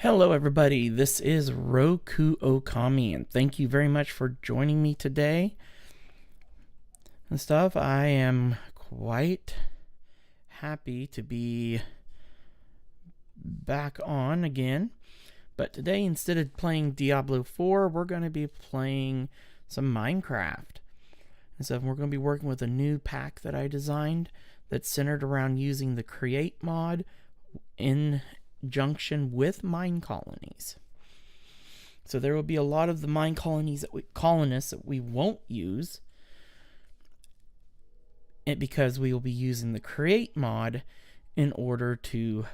Hello everybody, this is Roku Okami, and thank you very much for joining me today and stuff. I am quite happy to be back on again, but today instead of playing Diablo 4, we're going to be playing some Minecraft. And so we're going to be working with a new pack that I designed that's centered around using the Create mod in junction with mine colonies. So there will be a lot of the mine colonies colonists that we won't use, because we will be using the Create mod in order to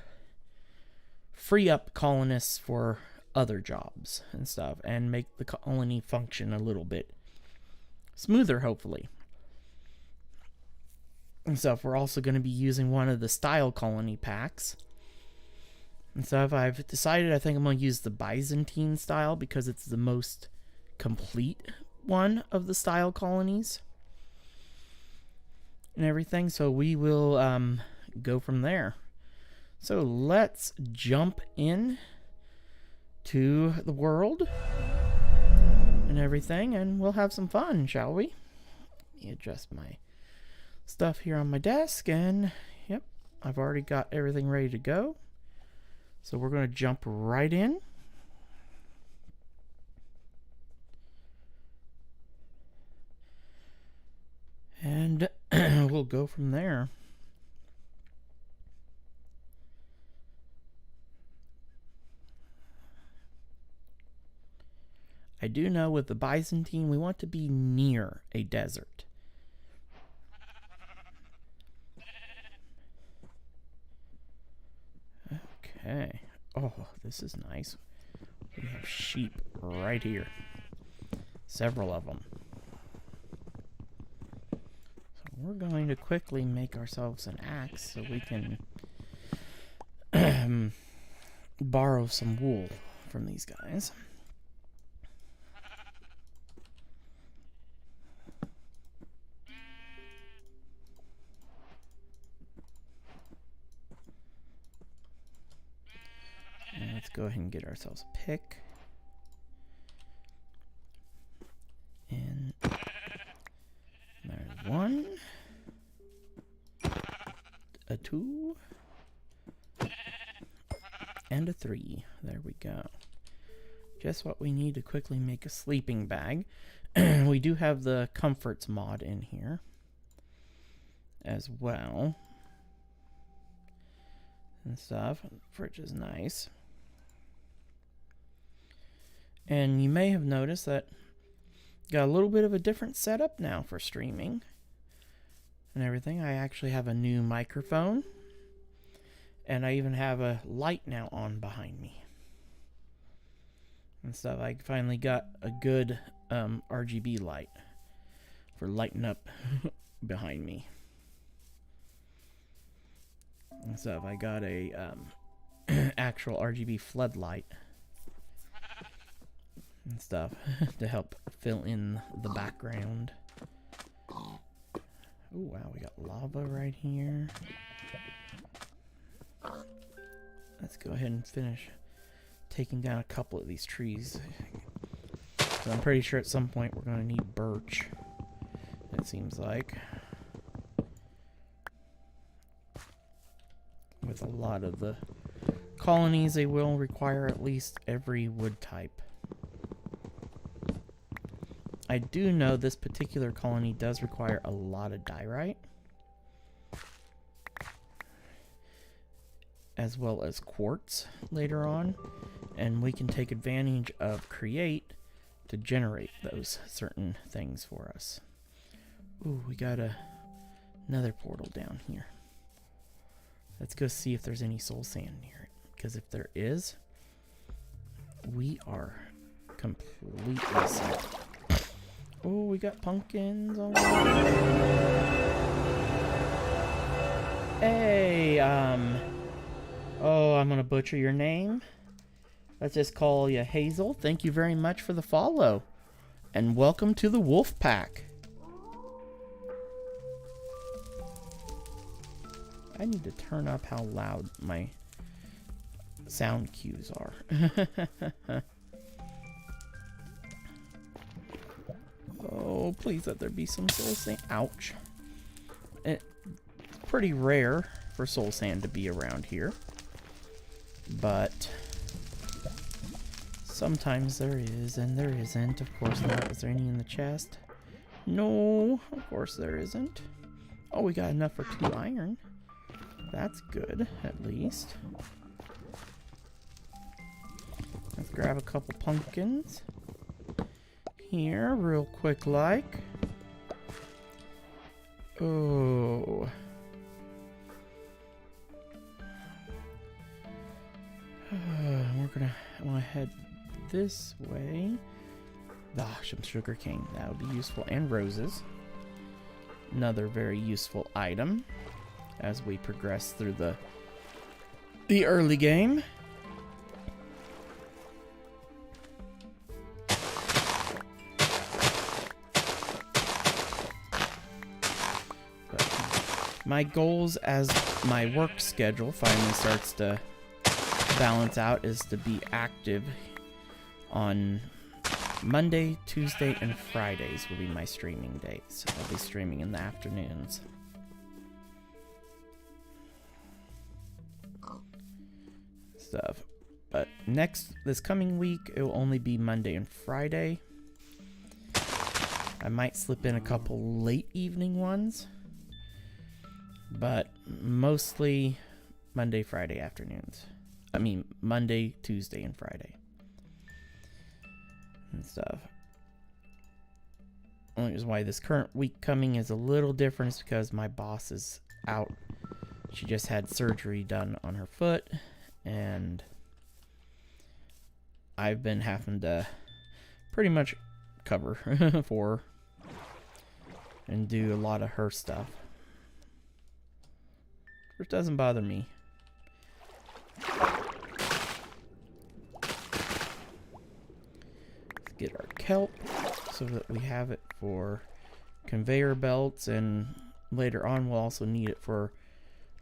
free up colonists for other jobs and stuff and make the colony function a little bit smoother, hopefully. And stuff. We're also going to be using one of the style colony packs. And so I've decided I think I'm going to use the Byzantine style because it's the most complete one of the style colonies and everything. So we will go from there. So let's jump in to the world and everything, and we'll have some fun, shall we? Let me adjust my stuff here on my desk, and yep, I've already got everything ready to go. So we're going to jump right in. And we'll go from there. I do know with the Byzantine, we want to be near a desert. Okay. Oh, this is nice. We have sheep right here. Several of them. So we're going to quickly make ourselves an axe so we can borrow some wool from these guys. Let's go ahead and get ourselves a pick. And there's one, a two, and a three. There we go. Just what we need to quickly make a sleeping bag. We do have the comforts mod in here as well. And stuff. The fridge is nice. And you may have noticed that got a little bit of a different setup now for streaming and everything. I actually have a new microphone, and I even have a light now on behind me and stuff. I finally got a good RGB light for lighting up behind me and stuff. I got a actual RGB floodlight and stuff to help fill in the background. Oh wow, we got lava right here. Let's go ahead and finish taking down a couple of these trees. So I'm pretty sure at some point we're going to need birch, it seems like. With a lot of the colonies, they will require at least every wood type. I do know this particular colony does require a lot of diorite, as well as quartz later on, and we can take advantage of Create to generate those certain things for us. Ooh, we got another portal down here. Let's go see if there's any soul sand near it, because if there is, we are completely set. Oh, we got pumpkins all over. Hey, oh, I'm gonna butcher your name. Let's just call you Hazel. Thank you very much for the follow. And welcome to the Wolf Pack. I need to turn up how loud my sound cues are. Oh, please let there be some soul sand. Ouch. It's pretty rare for soul sand to be around here, but sometimes there is and there isn't. Of course not. Is there any in the chest? No, of course there isn't. Oh, we got enough for 2 iron. That's good, at least. Let's grab a couple pumpkins here real quick like. Oh. We're gonna want to head this way. Ah, some sugar cane. That would be useful. And roses. Another very useful item as we progress through the early game. My goals as my work schedule finally starts to balance out is to be active on Monday, Tuesday, and Fridays will be my streaming days. I'll be streaming in the afternoons. Stuff. But this coming week, it will only be Monday and Friday. I might slip in a couple late evening ones, but mostly Monday, Friday afternoons. I mean, Monday, Tuesday, and Friday. And stuff. Only reason why this current week coming is a little different is because my boss is out. She just had surgery done on her foot, and I've been having to pretty much cover for her and do a lot of her stuff. Which doesn't bother me. Let's get our kelp so that we have it for conveyor belts, and later on we'll also need it for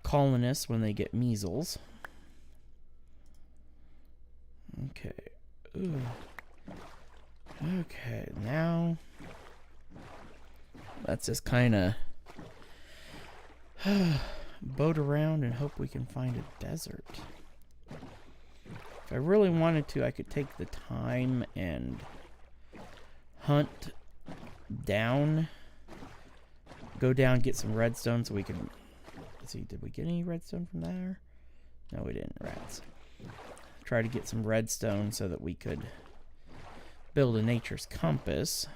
colonists when they get measles. Okay. Ooh. Okay, now let's just kind of boat around and hope we can find a desert. If I really wanted to, I could take the time and hunt down, go down, get some redstone so we can, let's see, did we get any redstone from there? No, we didn't, rats. Try to get some redstone so that we could build a nature's compass.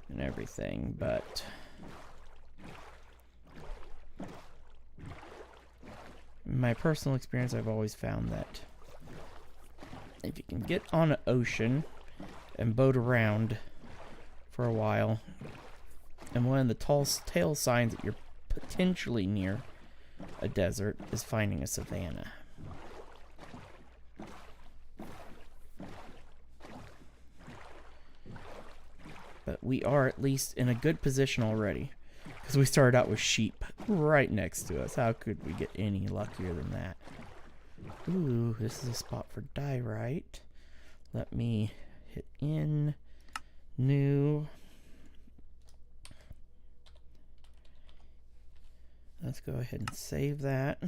And everything, but in my personal experience, I've always found that if you can get on an ocean and boat around for a while, and one of the tell signs that you're potentially near a desert is finding a savanna. But we are at least in a good position already, because we started out with sheep right next to us. How could we get any luckier than that? Ooh, this is a spot for diorite. Let me hit in, new. Let's go ahead and save that.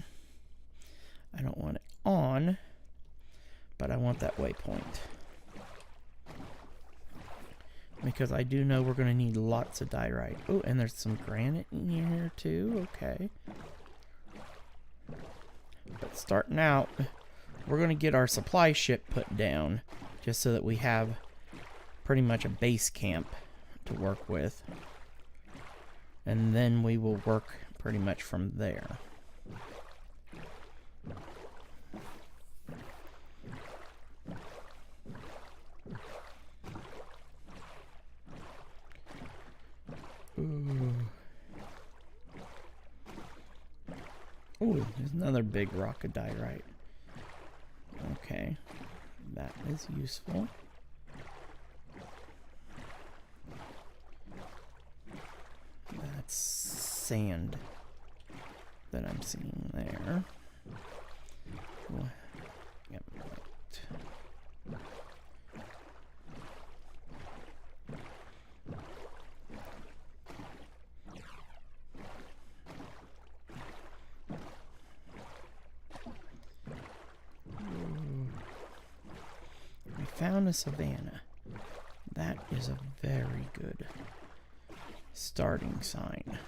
I don't want it on, but I want that waypoint. Because I do know we're going to need lots of diorite. Oh, and there's some granite in here too. Okay. But starting out, we're going to get our supply ship put down, just so that we have pretty much a base camp to work with. And then we will work pretty much from there. Ooh, there's another big rock of diorite. Okay, that is useful. That's sand. that I'm seeing there. Well, yep, right. We found a savanna. That is a very good starting sign.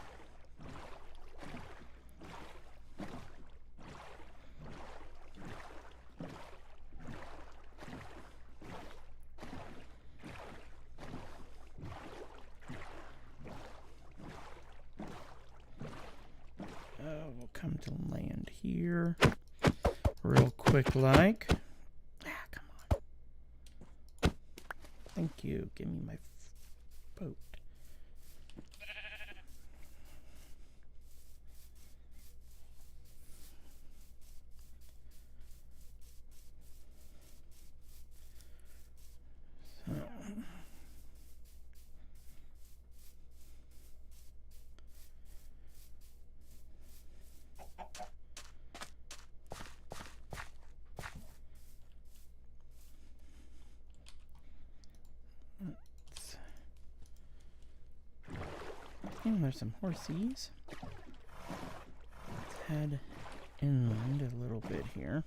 We'll come to land here real quick like. Ah, come on. Thank you. Give me my boat. So. There's some horsies. Let's head inland a little bit here.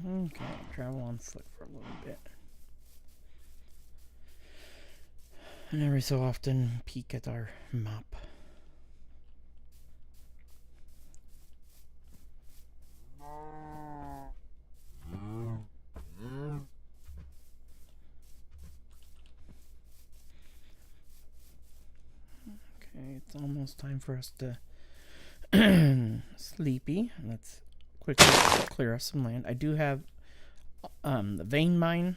Okay, travel on foot for a little bit. And every so often, peek at our map. Okay, it's almost time for us to sleepy. Let's quickly clear up some land. I do have the vein mine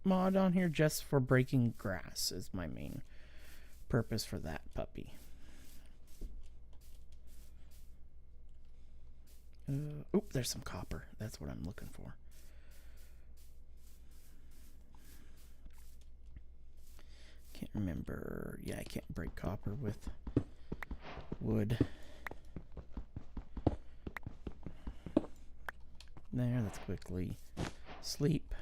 mod on here just for breaking grass is my main purpose for that puppy. Oh, there's some copper. That's what I'm looking for. Can't remember. Yeah, I can't break copper with wood. There, let's quickly sleep.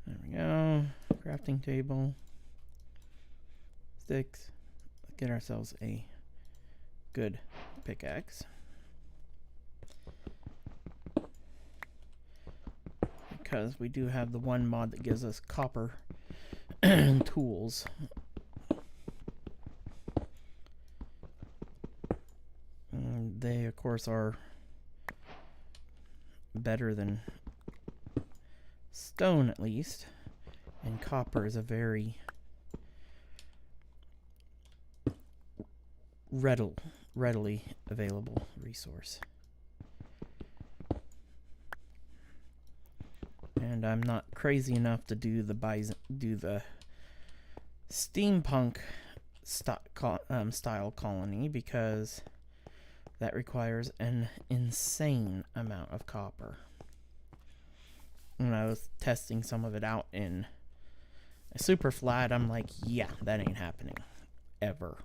There we go. Crafting table. Sticks. Let's get ourselves a good pickaxe. Because we do have the one mod that gives us copper tools. They, of course, are better than stone, at least. And copper is a very readily available resource. And I'm not crazy enough to do the steampunk style colony because that requires an insane amount of copper. When I was testing some of it out in a super flat, I'm like, yeah, that ain't happening ever.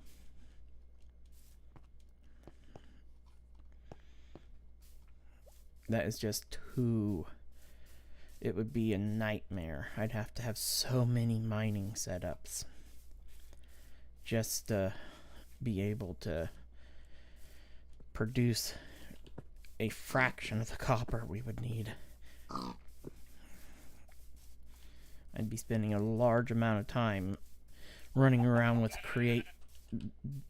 That is just too... It would be a nightmare. I'd have to have so many mining setups just to be able to produce a fraction of the copper we would need. I'd be spending a large amount of time running around with create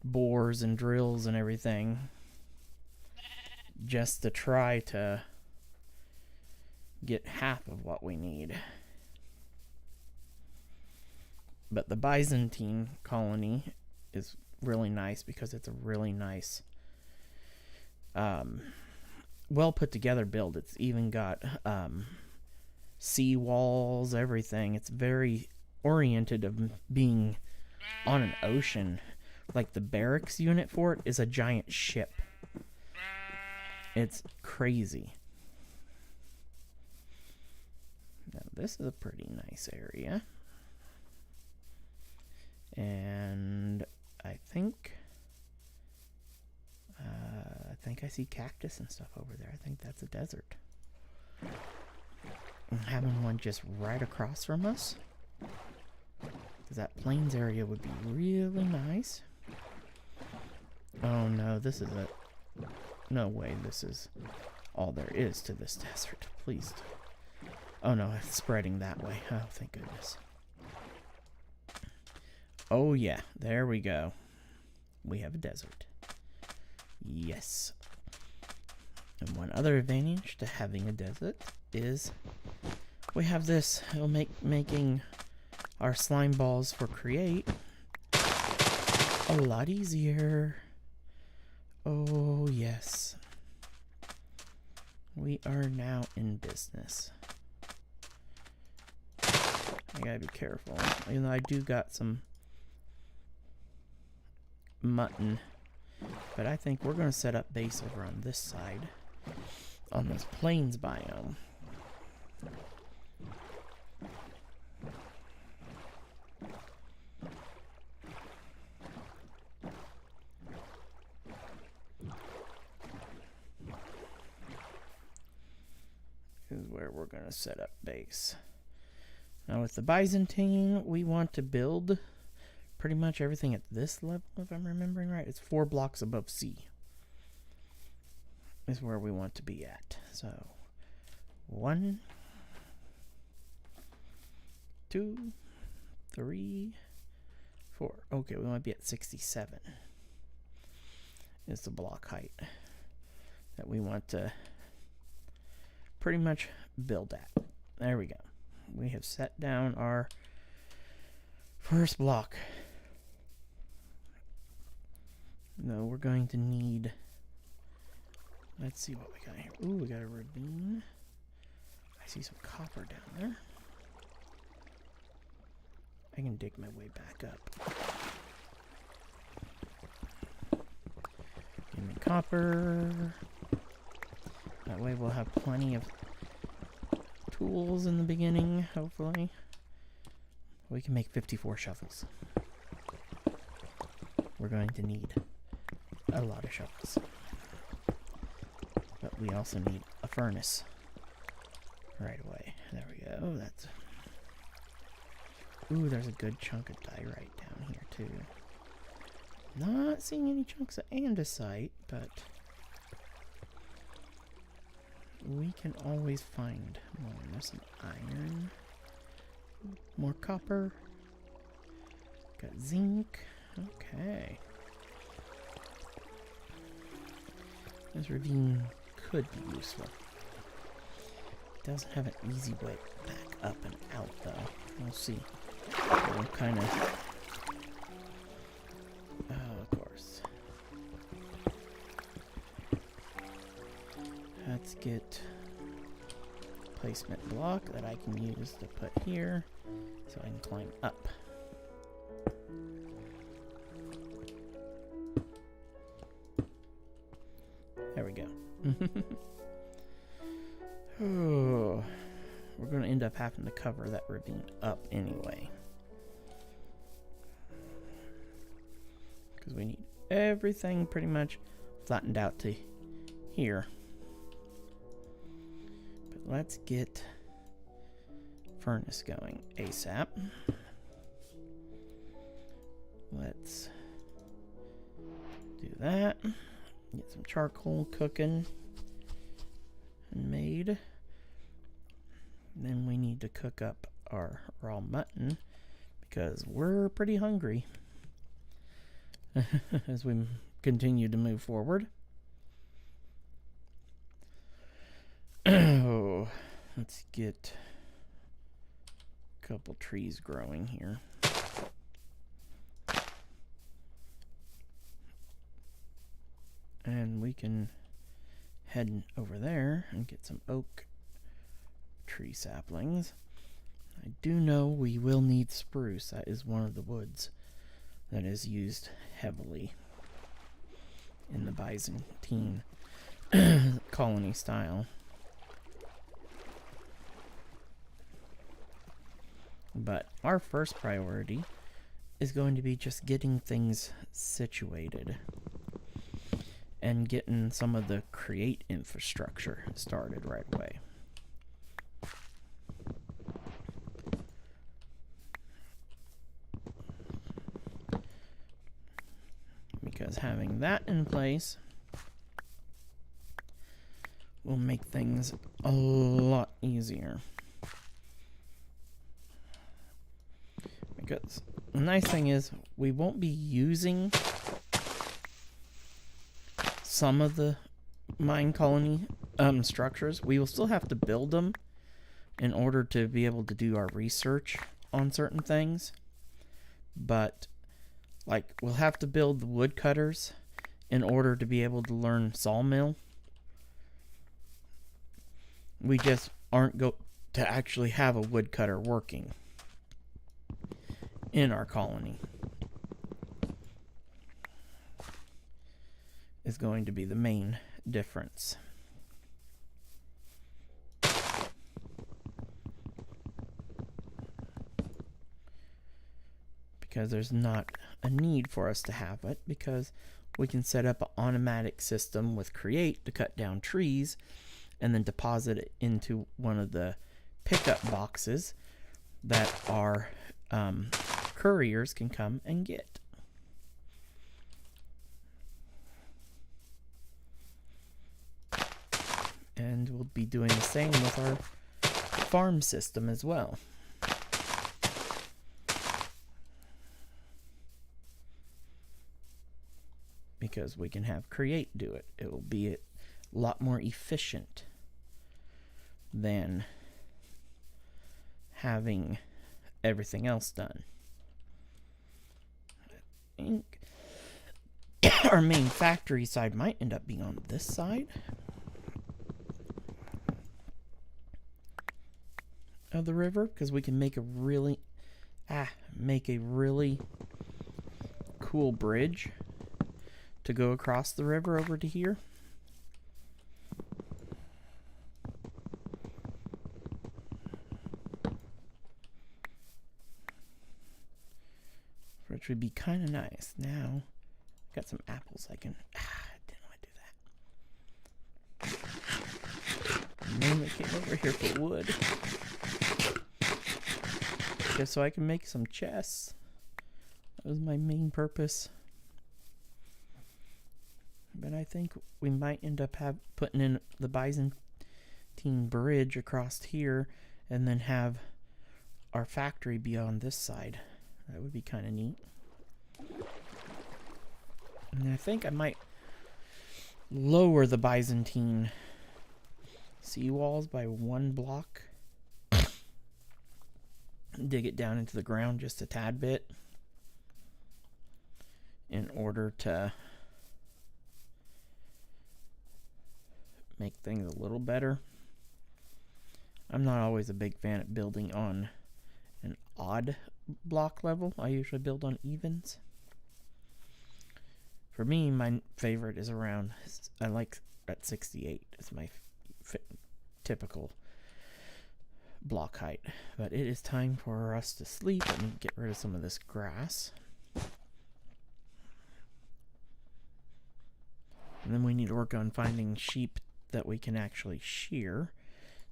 bores and drills and everything just to try to get half of what we need. But the Byzantine colony is really nice because it's a really nice well put together build. It's even got sea walls, everything. It's very oriented of being on an ocean. Like the barracks unit for it is a giant ship. It's crazy. Now this is a pretty nice area. And I think I see cactus and stuff over there. I think that's a desert. And having one just right across from us, because that plains area would be really nice. Oh no, this is a... No way, this is all there is to this desert. Please. Oh no, it's spreading that way. Oh, thank goodness. Oh yeah, there we go. We have a desert. Yes. And one other advantage to having a desert is we have this. It'll make making our slime balls for create a lot easier. Oh yes. We are now in business. I gotta be careful. Even though I do got some mutton, but I think we're gonna set up base over on this side, on this plains biome. This is where we're gonna set up base. Now with the Byzantine, we want to build pretty much everything at this level, if I'm remembering right. It's 4 blocks above sea is where we want to be at. So 1, 2, 3, 4. Okay, we might be at 67 is the block height that we want to pretty much build at. There we go. We have set down our first block. No, we're going to need... Let's see what we got here. Ooh, we got a ravine. I see some copper down there. I can dig my way back up. Give me copper. That way we'll have plenty of tools in the beginning, hopefully. We can make 54 shovels. We're going to need a lot of shovels. But we also need a furnace right away. There we go. That's... Ooh, there's a good chunk of diorite down here, too. Not seeing any chunks of andesite, but we can always find more. There's some iron. More copper. Got zinc. Okay. This ravine could be useful. It doesn't have an easy way back up and out, though. We'll see. We'll kind of... Oh, of course. Let's get placement block that I can use to put here so I can climb up. There we go. Oh, we're going to end up having to cover that ravine up anyway, because we need everything pretty much flattened out to here. But let's get furnace going ASAP. Let's do that. Get some charcoal cooking and made. Then we need to cook up our raw mutton because we're pretty hungry as we continue to move forward. Oh, let's get a couple trees growing here. And we can heading over there and get some oak tree saplings. I do know we will need spruce. That is one of the woods that is used heavily in the Byzantine colony style. But our first priority is going to be just getting things situated and getting some of the create infrastructure started right away. Because having that in place will make things a lot easier. Because the nice thing is we won't be using some of the mine colony structures. We will still have to build them in order to be able to do our research on certain things. But like, we'll have to build the woodcutters in order to be able to learn sawmill. We just aren't going to actually have a woodcutter working in our colony. Is going to be the main difference. Because there's not a need for us to have it, because we can set up an automatic system with create to cut down trees and then deposit it into one of the pickup boxes that our couriers can come and get. And we'll be doing the same with our farm system as well. Because we can have create do it. It will be a lot more efficient than having everything else done. I think our main factory side might end up being on this side of the river, because we can make a really cool bridge to go across the river over to here. Which would be kind of nice. Now, got some apples I can... didn't want to do that. Mainly came over here for wood. Just so I can make some chests. That was my main purpose. But I think we might end up putting in the Byzantine bridge across here and then have our factory be on this side. That would be kind of neat. And I think I might lower the Byzantine seawalls by 1 block. Dig it down into the ground just a tad bit in order to make things a little better. I'm not always a big fan of building on an odd block level. I usually build on evens. For me, my favorite is around, I like at 68. It's my typical block height. But it is time for us to sleep. Let me get rid of some of this grass. And then we need to work on finding sheep that we can actually shear,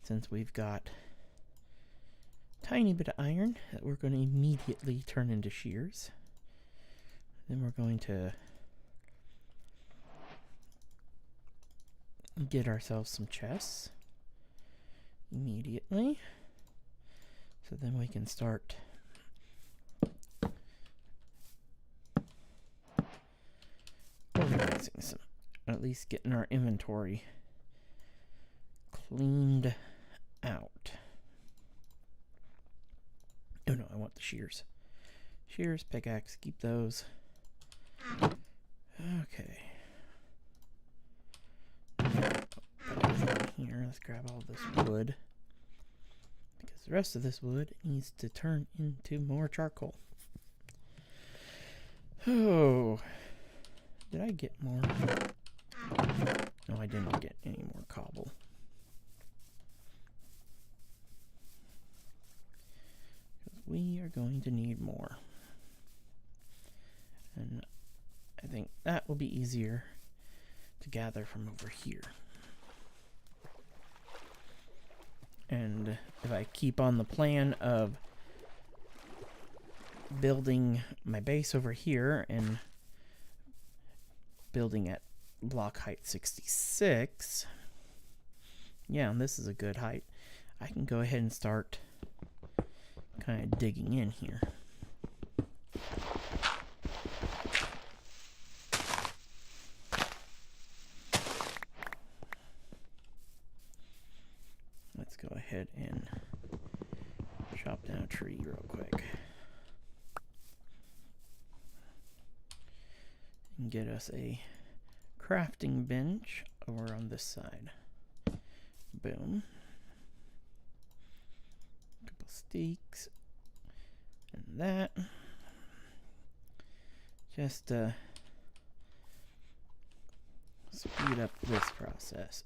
since we've got a tiny bit of iron that we're going to immediately turn into shears. Then we're going to get ourselves some chests immediately, so then we can start organizing some, at least getting our inventory cleaned out. Oh no, I want the shears. Shears, pickaxe, keep those. Okay. let's grab all this wood, because the rest of this wood needs to turn into more charcoal. Oh, did I get more? No, I didn't get any more cobble. Because we are going to need more. And I think that will be easier to gather from over here. And if I keep on the plan of building my base over here and building at block height 66, yeah, and this is a good height, I can go ahead and start kind of digging in here. Let's go ahead and chop down a tree real quick and get us a crafting bench over on this side. Boom. A couple sticks and that. Just speed up this process.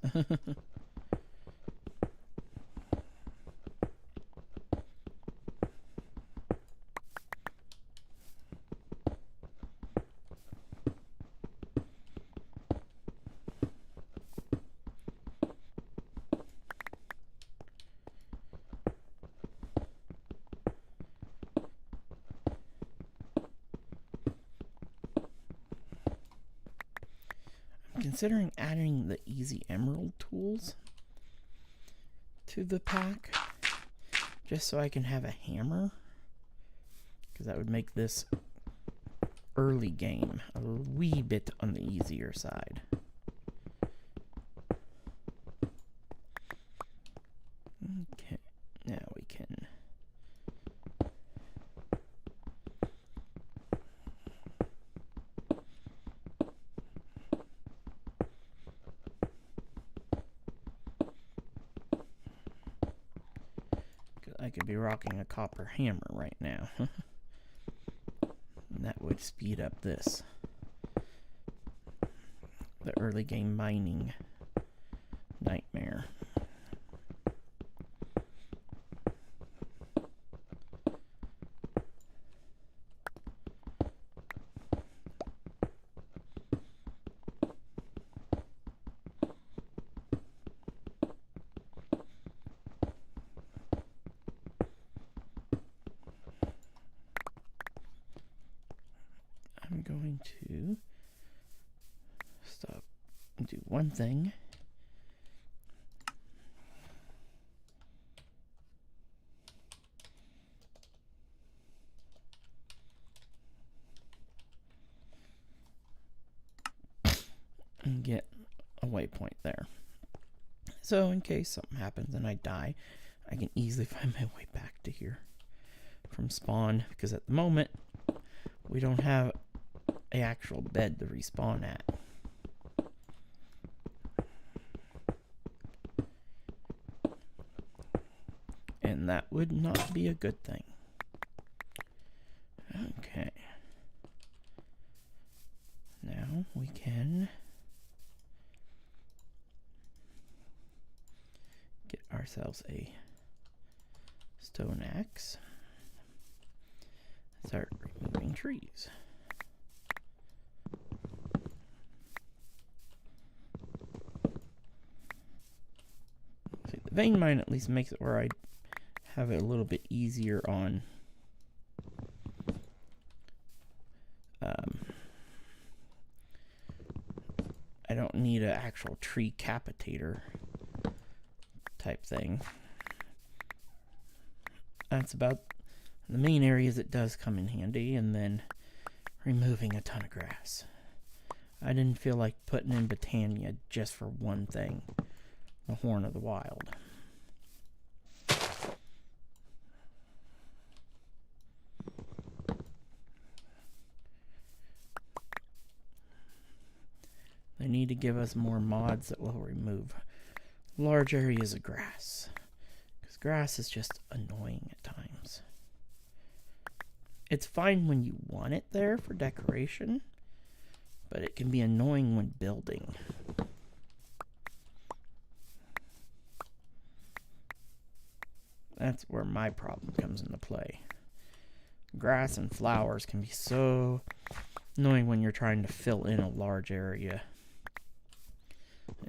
Considering adding the easy emerald tools to the pack, just so I can have a hammer, because that would make this early game a wee bit on the easier side. Okay, now we can I could be rocking a copper hammer right now. And that would speed up this. The early game mining nightmare. I'm going to stop and do one thing. And get a waypoint there. So in case something happens and I die, I can easily find my way back to here from spawn, because at the moment we don't have an actual bed to respawn at. And that would not be a good thing. Okay. Now we can get ourselves a stone axe. Start removing trees. See, the vein mine at least makes it where I have it a little bit easier on I don't need an actual tree capitator type thing. That's about the main areas it does come in handy, and then removing a ton of grass. I didn't feel like putting in Botania just for one thing, the Horn of the Wild. They need to give us more mods that will remove large areas of grass. Because grass is just annoying at times. It's fine when you want it there for decoration, but it can be annoying when building. That's where my problem comes into play. Grass and flowers can be so annoying when you're trying to fill in a large area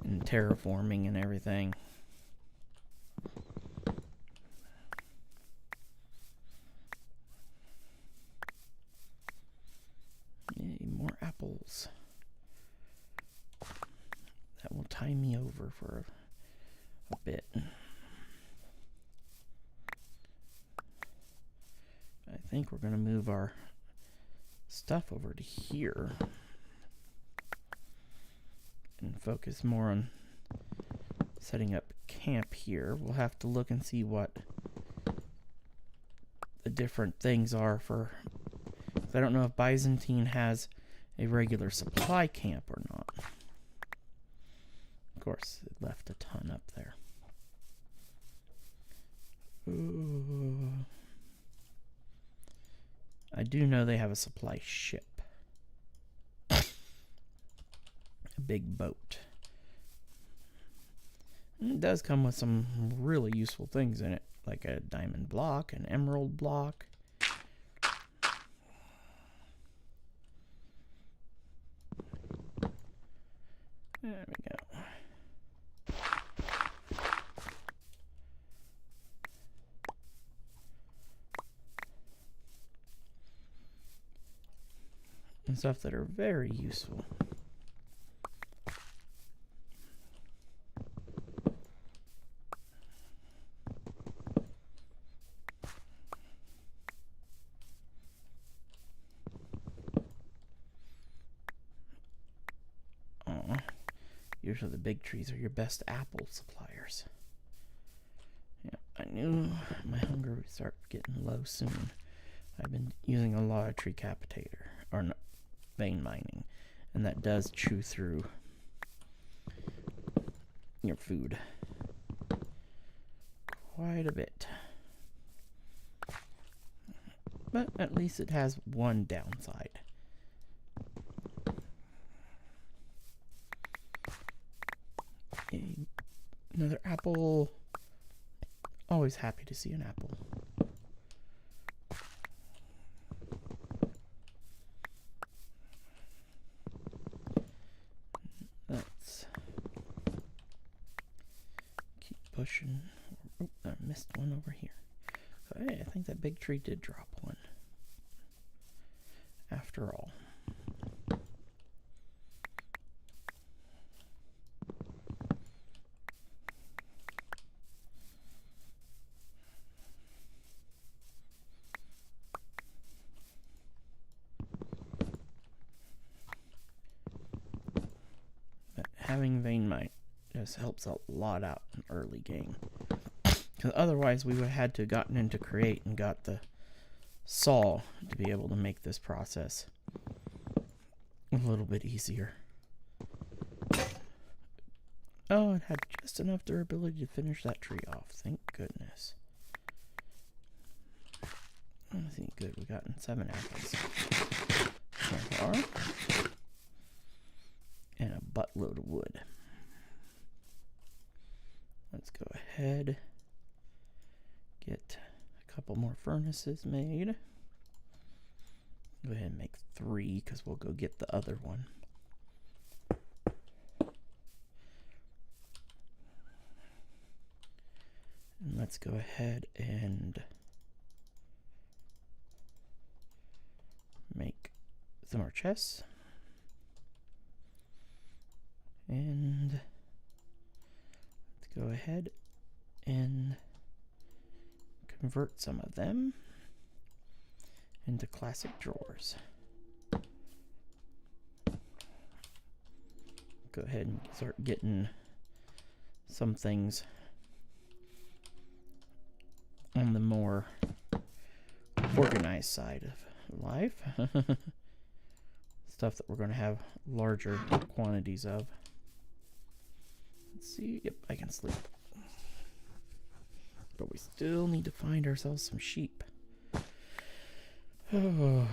and terraforming and everything. Yay, more apples. That will tie me over for a bit. I think we're going to move our stuff over to here and focus more on setting up camp here. We'll have to look and see what the different things are for. I don't know if Byzantine has a regular supply camp or not. Of course, it left a ton up there. Ooh. I do know they have a supply ship. A big boat. And it does come with some really useful things in it, like a diamond block, an emerald block. There we go. And stuff that are very useful. Usually the big trees are your best apple suppliers. Yeah, I knew my hunger would start getting low soon. I've been using a lot of tree capitator, or no, vein mining, and that does chew through your food quite a bit. But at least it has one downside. Another apple. Always happy to see an apple. Let's keep pushing. Oh, I missed one over here. So, hey, I think that big tree did drop one. After all. Having vein mine just helps a lot out in early game. Because otherwise we would have had to have gotten into create and got the saw to be able to make this process a little bit easier. Oh, it had just enough durability to finish that tree off. Thank goodness. I think good. We've gotten 7 apples so far. And a buttload of wood. Let's go ahead, get a couple more furnaces made. Go ahead and make 3 because we'll go get the other one. And let's go ahead and make some more chests. And let's go ahead and convert some of them into classic drawers. Go ahead and start getting some things on the more organized side of life. Stuff that we're going to have larger quantities of. see. Yep, I can sleep. But we still need to find ourselves some sheep. Oh.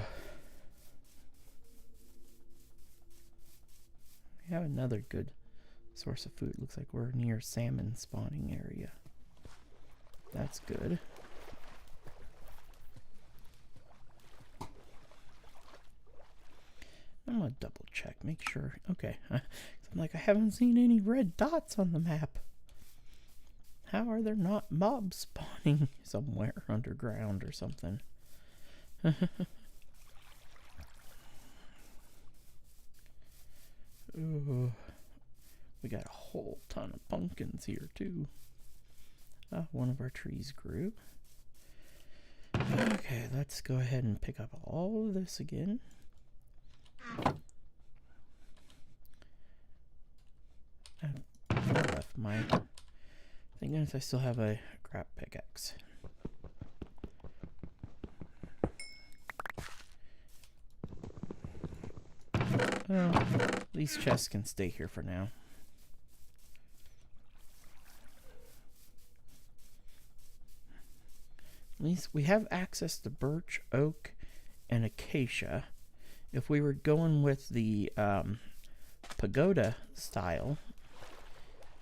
We have another good source of food. Looks like we're near salmon spawning area. That's good. I'm gonna double check, make sure. Okay. I'm like, I haven't seen any red dots on the map. How are there not mobs spawning somewhere underground or something? Ooh, we got a whole ton of pumpkins here too. One of our trees grew. Okay, let's go ahead and pick up all of this again. I left my... Thank goodness I still have a crap pickaxe. Well, these chests can stay here for now. At least we have access to birch, oak, and acacia. If we were going with the pagoda style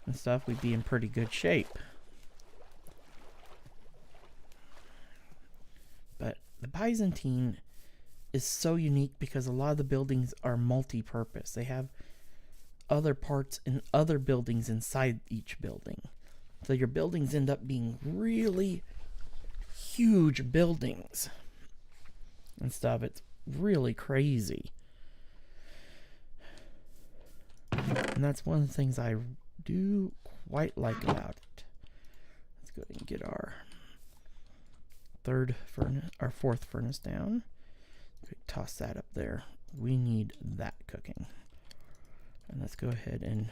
and stuff, we'd be in pretty good shape. But the Byzantine is so unique because a lot of the buildings are multi-purpose. They have other parts and other buildings inside each building. So your buildings end up being really huge buildings and stuff. It's really crazy. And that's one of the things I do quite like about it. Let's go ahead and get our fourth furnace down. Toss that up there. We need that cooking. And let's go ahead and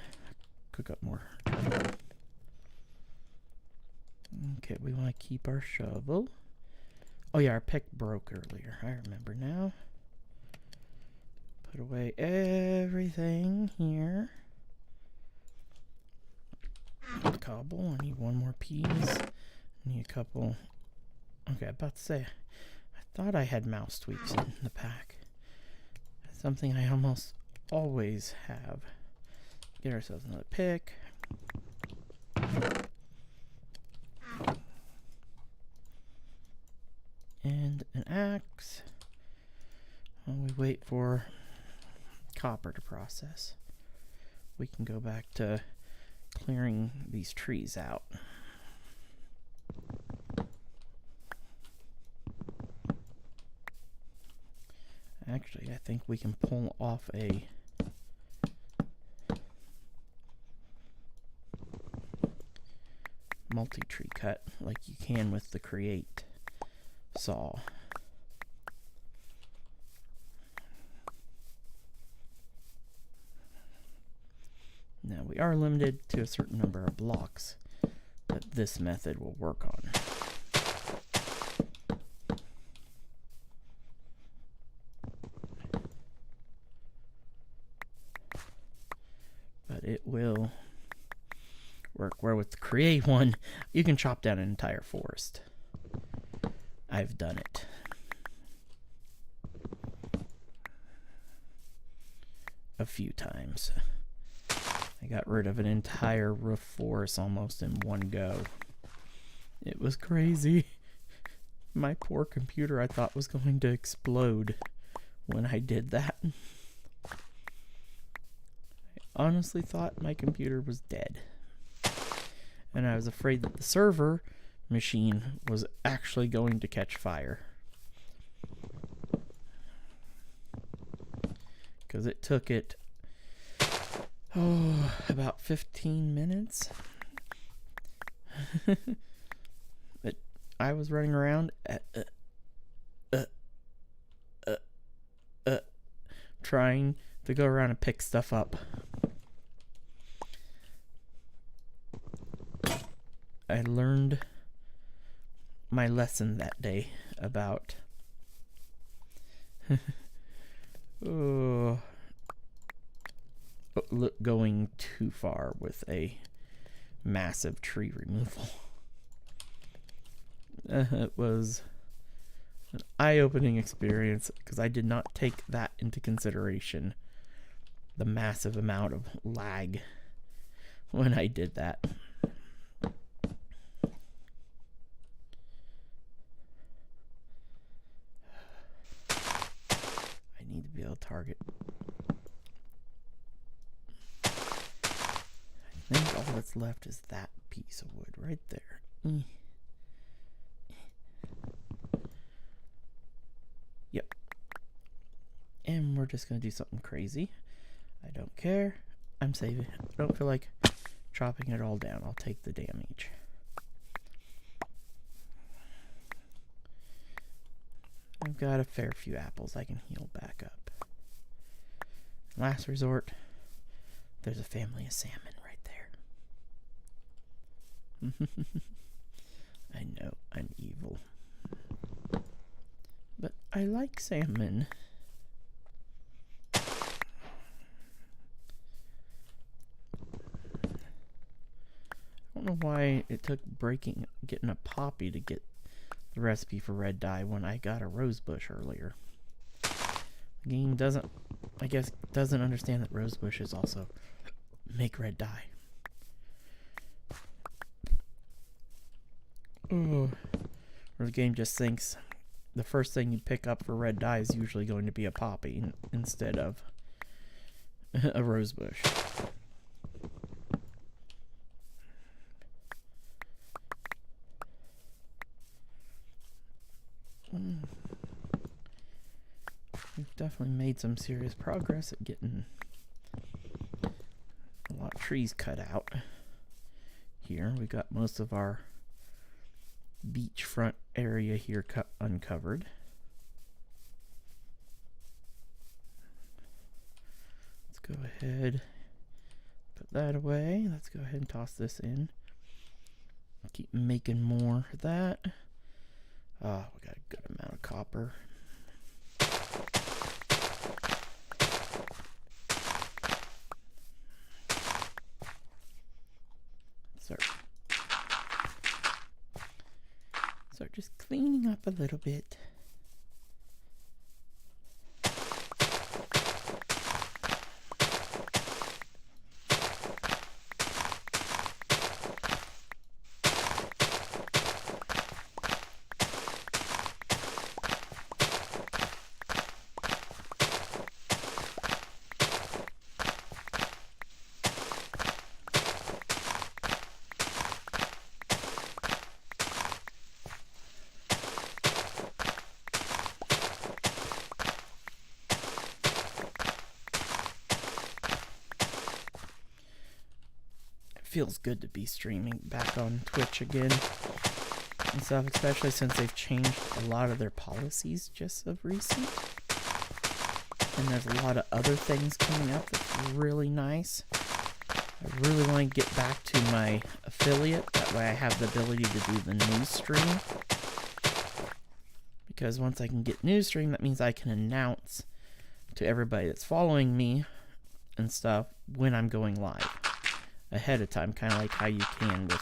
cook up more charcoal. Okay, we want to keep our shovel. Oh yeah, our pick broke earlier. I remember now. Put away everything here. Cobble. I need one more piece. I need a couple. Okay, I'm about to say, I thought I had mouse tweaks in the pack. Something I almost always have. Get ourselves another pick. And an axe. While we wait for copper to process, we can go back to clearing these trees out. Actually, I think we can pull off a multi-tree cut like you can with the Create saw. Now we are limited to a certain number of blocks that this method will work on. But it will work. Where with the Create one, you can chop down an entire forest. I've done it. A few times. I got rid of an entire roof forest almost in one go. It was crazy. My poor computer, I thought, was going to explode when I did that. I honestly thought my computer was dead. And I was afraid that the server machine was actually going to catch fire. Because it took it about 15 minutes. But I was running around trying to go around and pick stuff up. I learned my lesson that day about going too far with a massive tree removal. It was an eye-opening experience because I did not take that into consideration. The massive amount of lag when I did that. I need to be able to target. I think all that's left is that piece of wood right there. Yep. And we're just going to do something crazy. I don't care. I'm saving. I don't feel like chopping it all down. I'll take the damage. I've got a fair few apples I can heal back up. Last resort, there's a family of salmon right there. I know I'm evil, but I like salmon. I don't know why it took getting a poppy to get the recipe for red dye when I got a rose bush earlier. The game doesn't understand that rose bushes also make red dye. Or the game just thinks the first thing you pick up for red dye is usually going to be a poppy instead of a rose bush. We've definitely made some serious progress at getting a lot of trees cut out. Here we got most of our beachfront area here uncovered. Let's go ahead, put that away. Let's go ahead and toss this in. Keep making more of that. We got a good amount of copper. Start just cleaning up a little bit. Feels good to be streaming back on Twitch again and stuff, especially since they've changed a lot of their policies just of recent. And there's a lot of other things coming up that's really nice. I really want to get back to my affiliate. That way I have the ability to do the news stream. Because once I can get news stream, that means I can announce to everybody that's following me and stuff when I'm going live ahead of time, kind of like how you can with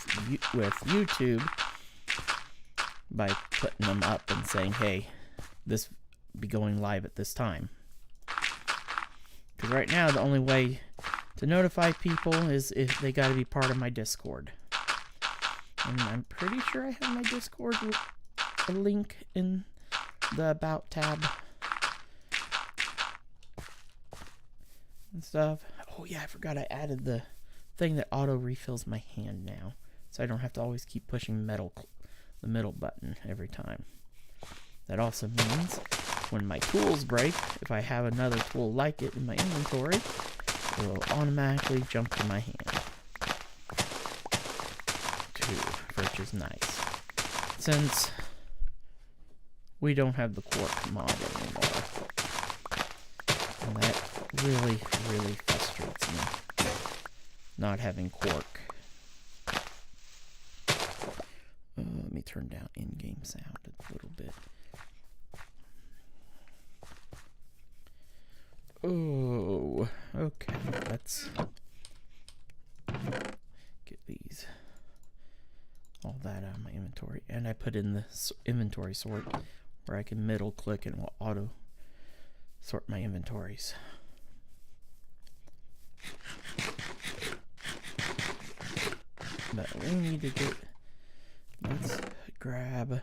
YouTube by putting them up and saying, hey, this be going live at this time. Because right now the only way to notify people is if they got to be part of my Discord. And I'm pretty sure I have my Discord a link in the About tab and stuff. Oh yeah, I forgot I added the thing that auto refills my hand now, so I don't have to always keep pushing the middle button every time. That also means when my tools break, if I have another tool like it in my inventory, it will automatically jump to my hand too, which is nice, since we don't have the quark mod anymore, and that really frustrates me, not having quark. Let me turn down in-game sound a little bit. Oh, okay, let's get these all that out of my inventory. And I put in the inventory sort where I can middle click and will auto sort my inventories. But we need to get, let's grab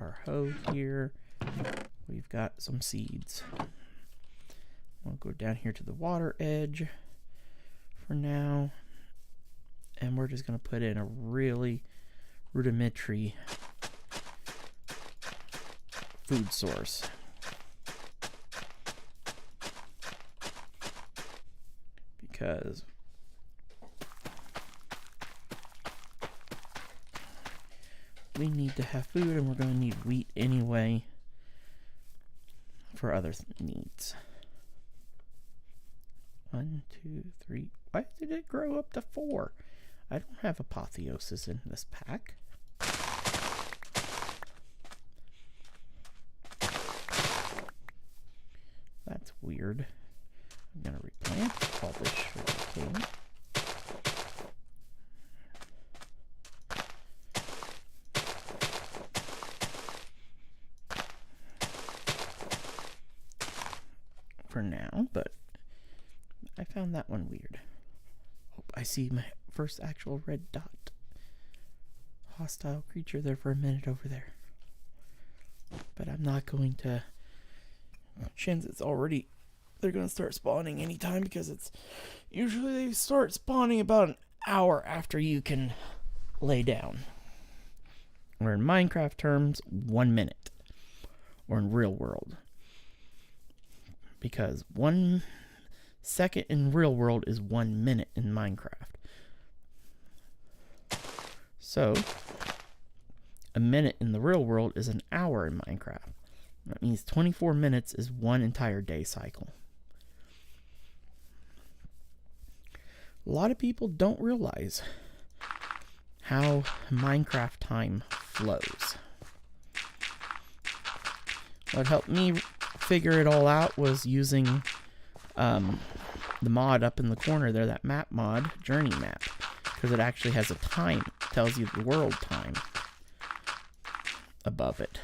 our hoe here. We've got some seeds. We'll go down here to the water edge for now. And we're just going to put in a really rudimentary food source. Because we need to have food, and we're going to need wheat anyway for other needs. 1, 2, 3. Why did it grow up to 4? I don't have apotheosis in this pack. That's weird. I'm going to replant all this sugarcane. For now, but I found that one weird. Oh, I see my first actual red dot. Hostile creature there for a minute over there. But I'm not going to... Shins, it's already... They're going to start spawning anytime because it's... Usually they start spawning about an hour after you can lay down. Or in Minecraft terms, 1 minute. Or in real world. Because 1 second in real world is 1 minute in Minecraft. So, a minute in the real world is an hour in Minecraft. That means 24 minutes is 1 entire day cycle. A lot of people don't realize how Minecraft time flows. What helped me figure it all out was using the mod up in the corner there, that map mod, journey map, because it actually has a time, tells you the world time above it.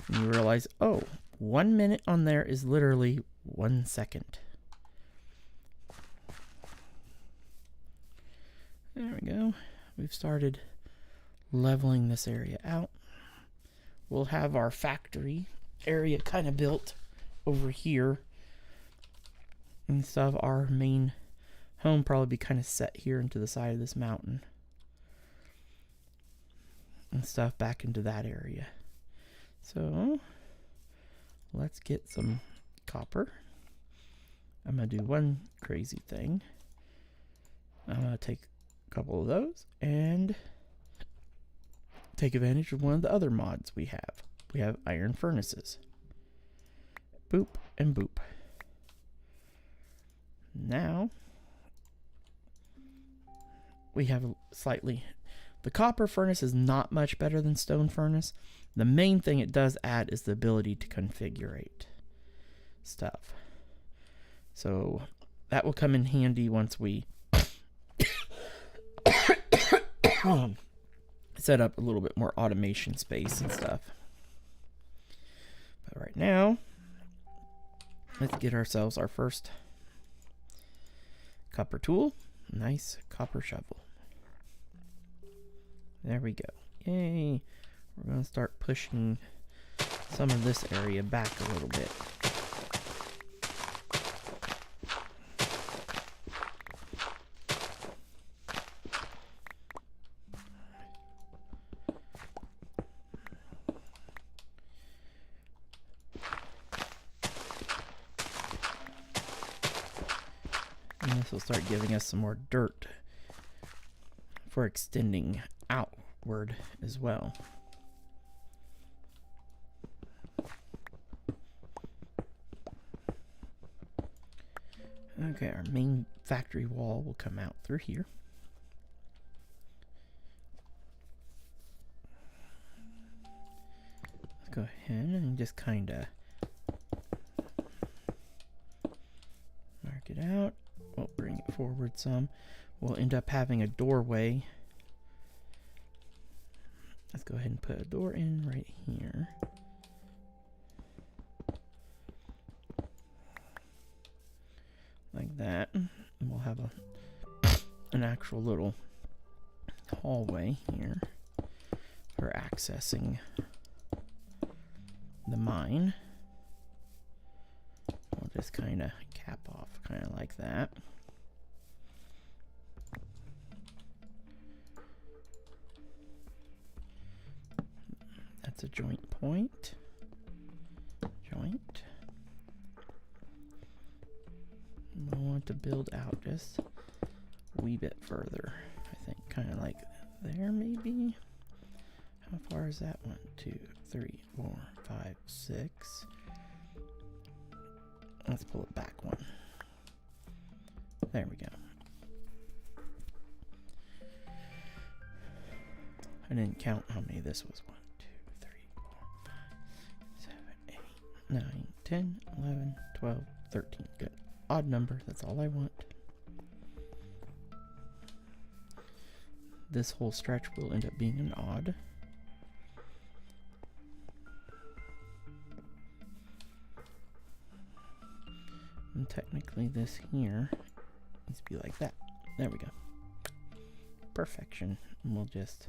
And you realize, oh, 1 minute on there is literally 1 second. There we go. We've started leveling this area out. We'll have our factory area kind of built over here and stuff. Our main home probably be kind of set here into the side of this mountain and stuff back into that area. So let's get some copper. I'm gonna do one crazy thing. I'm gonna take a couple of those and take advantage of one of the other mods we have. We have iron furnaces. Boop and boop. Now, we have slightly... The copper furnace is not much better than stone furnace. The main thing it does add is the ability to configure stuff. So, that will come in handy once we set up a little bit more automation space and stuff. But right now, let's get ourselves our first copper tool. Nice copper shovel. There we go. Yay. We're going to start pushing some of this area back a little bit. And this will start giving us some more dirt for extending outward as well. Okay, our main factory wall will come out through here. Let's go ahead and just kind of mark it out. We'll bring it forward some. we'll end up having a doorway. Let's go ahead and put a door in right here. Like that. And we'll have an actual little hallway here for accessing the mine. We'll just kind of cap off, kind of like that. That's a joint point. Joint. We'll want to build out just a wee bit further. I think kind of like there maybe. How far is that? 1, 2, 3, 4, 5, 6. Let's pull it back one. There we go. I didn't count how many this was. 1, 2, 3, 4, 5, 7, 8, 9, 10, 11, 12, 13. Good. Odd number. That's all I want. This whole stretch will end up being an odd. And technically this here needs to be like that. There we go. Perfection. And we'll just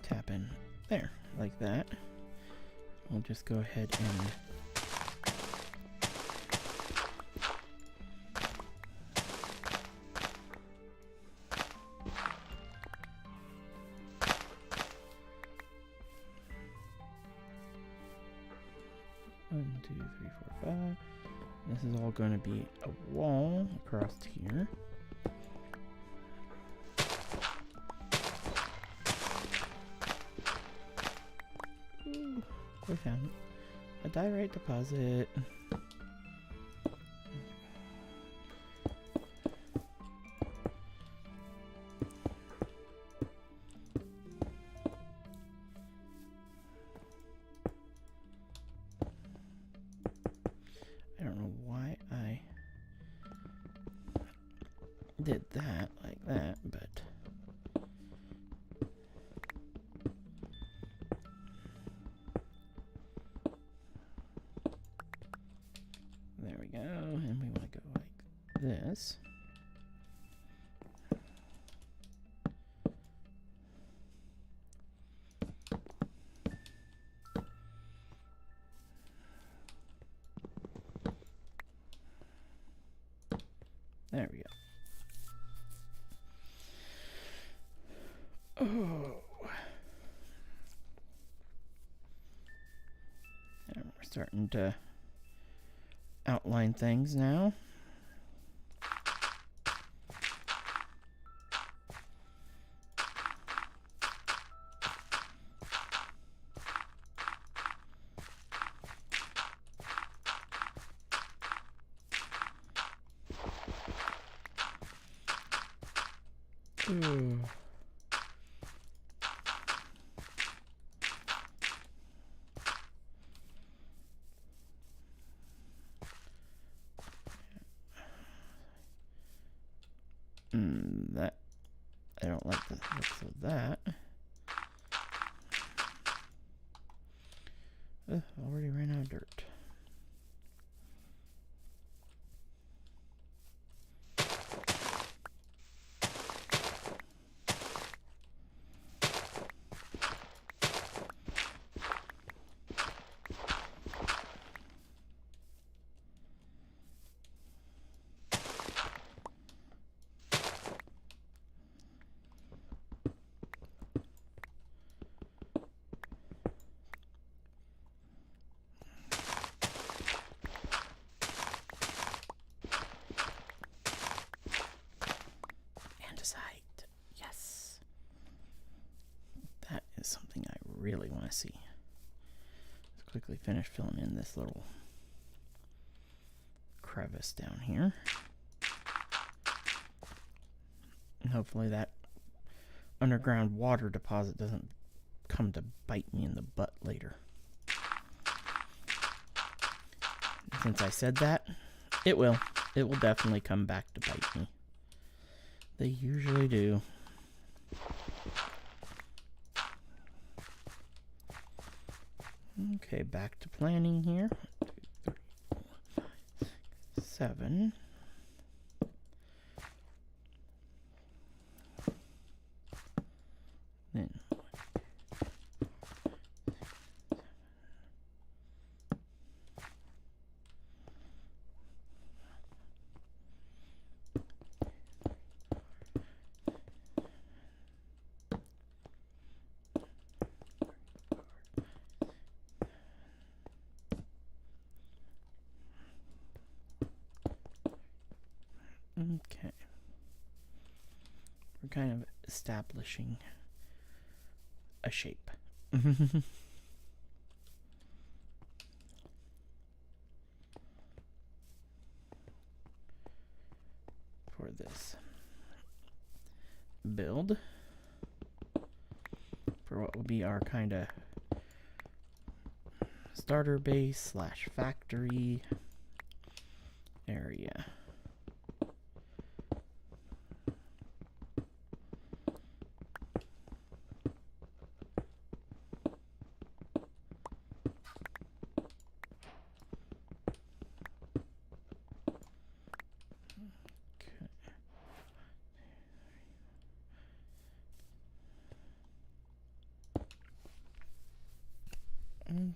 tap in there like that. We'll just go ahead and this is all going to be a wall across here. Ooh, we found a diorite deposit. I don't know why I did that like that, but there we go. And we want to go like this. There we go. Oh. And we're starting to outline things now. Ooh. That I don't like the looks of that. Already ran out of dirt. Yes. That is something I really want to see. Let's quickly finish filling in this little crevice down here. And hopefully that underground water deposit doesn't come to bite me in the butt later. Since I said that, It will. It will definitely come back to bite me. They usually do. Okay, back to planning here. 2, 3, 4, 5, 6, 7. Then okay. We're kind of establishing a shape. For this build. For what will be our kind of starter base / factory area.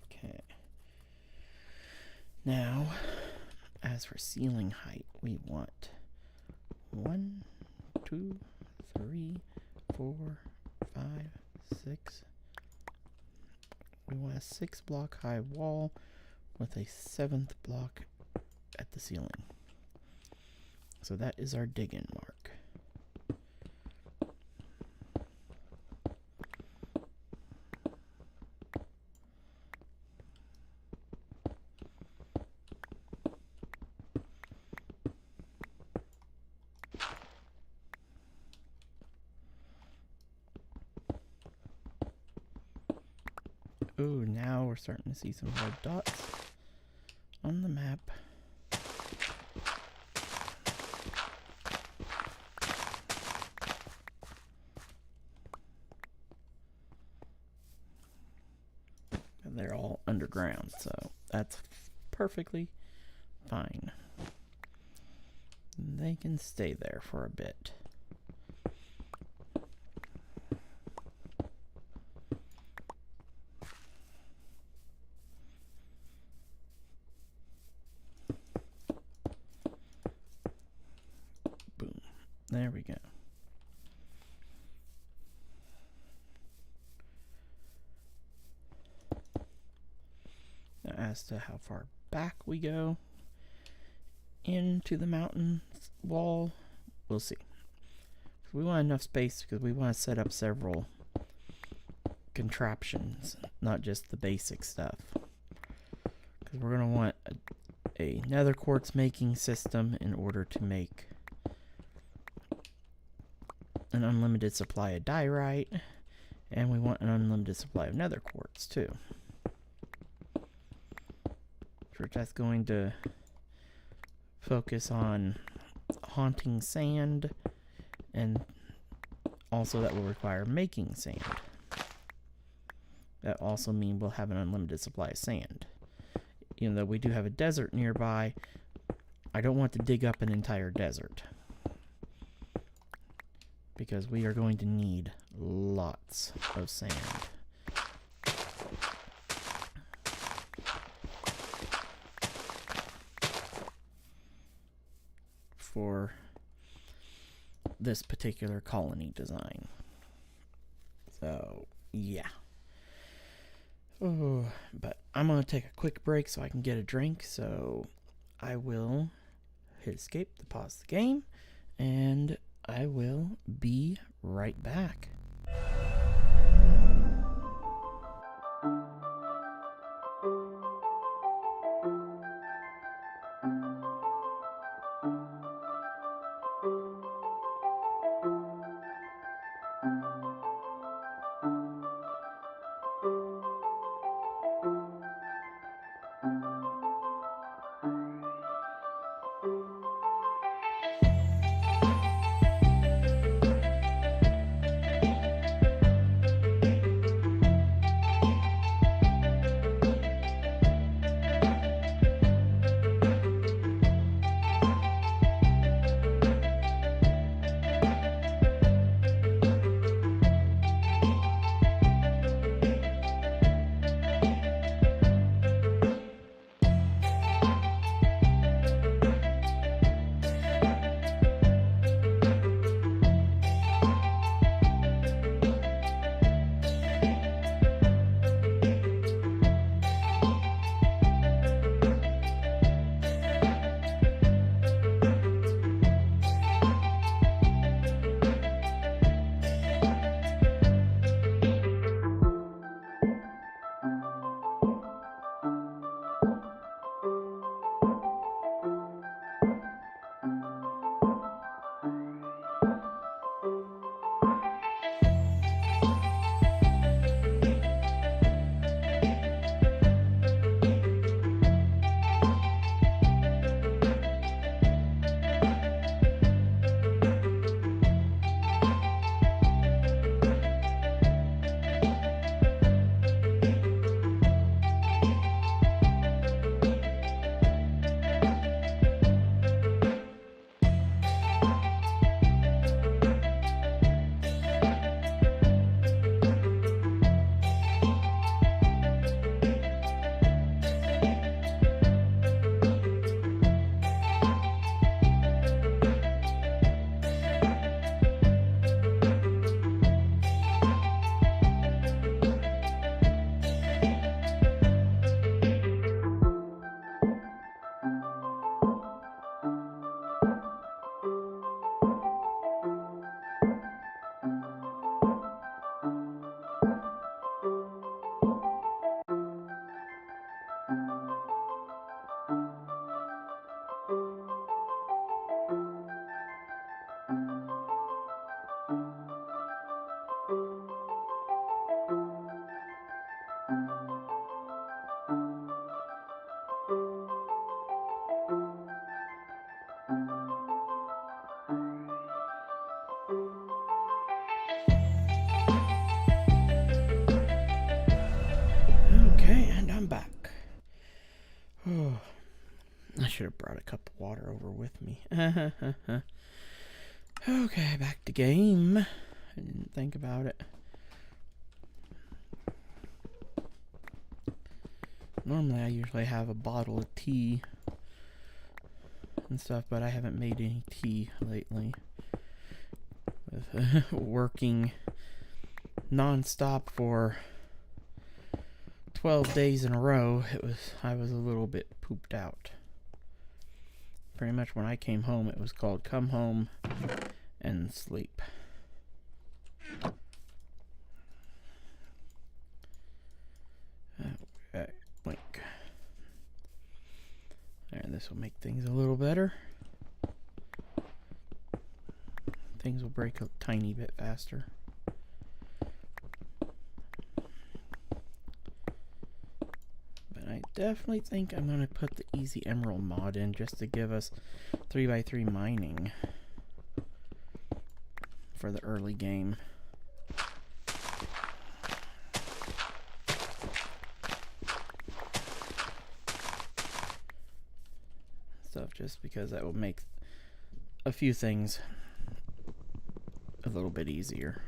Okay. Now, as for ceiling height, we want 1, 2, 3, 4, 5, 6. We want a 6-block high wall with a 7th block at the ceiling. So that is our dig-in mark. Ooh, now we're starting to see some red dots on the map. And they're all underground, so that's perfectly fine. They can stay there for a bit. Boom. There we go. Now, as to how far back we go into the mountain wall, we'll see. We want enough space because we want to set up several contraptions, not just the basic stuff. Because we're going to want a nether quartz making system in order to make an unlimited supply of diorite, and we want an unlimited supply of nether quartz too. So that's going to focus on haunting sand, and also that will require making sand. That also means we'll have an unlimited supply of sand. Even though we do have a desert nearby, I don't want to dig up an entire desert, because we are going to need lots of sand. For this particular colony design. So, yeah. Oh, but I'm going to take a quick break so I can get a drink, so I will hit escape to pause the game, and I will be right back. Oh, I should have brought a cup of water over with me. Okay, back to game. I didn't think about it. Normally I usually have a bottle of tea and stuff, but I haven't made any tea lately. With working non-stop for 12 days in a row, I was a little bit pooped out. Pretty much when I came home, it was called come home and sleep. Okay, blink. And this will make things a little better. Things will break a tiny bit faster. But I definitely think I'm going to put the Easy Emerald mod in just to give us 3x3 mining for the early game. Stuff just because that will make a few things a little bit easier.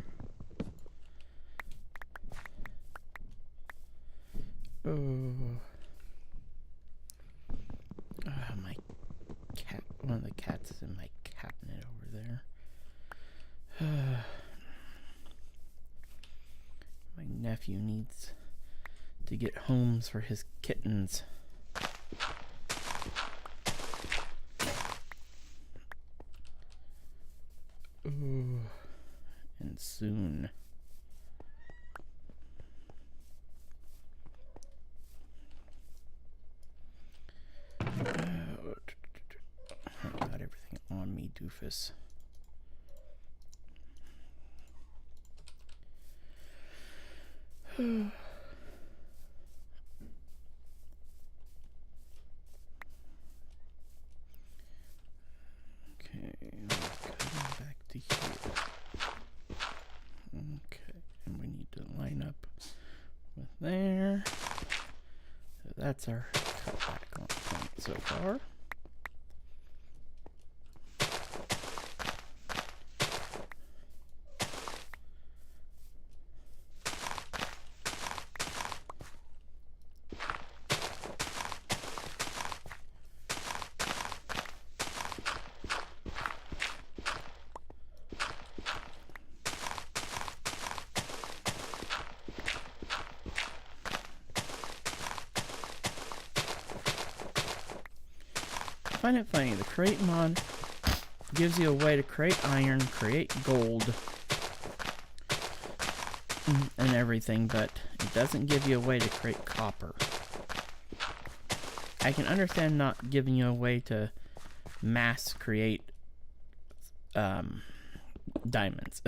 My cat, one of the cats is in my cabinet over there. My nephew needs to get homes for his kittens. And soon. I got everything on me, doofus. Okay, back to here. Okay, and we need to line up with there. So that's our cutback on point so far. I find it funny, the crate mod gives you a way to create iron, create gold, and everything, but it doesn't give you a way to create copper. I can understand not giving you a way to mass create diamonds.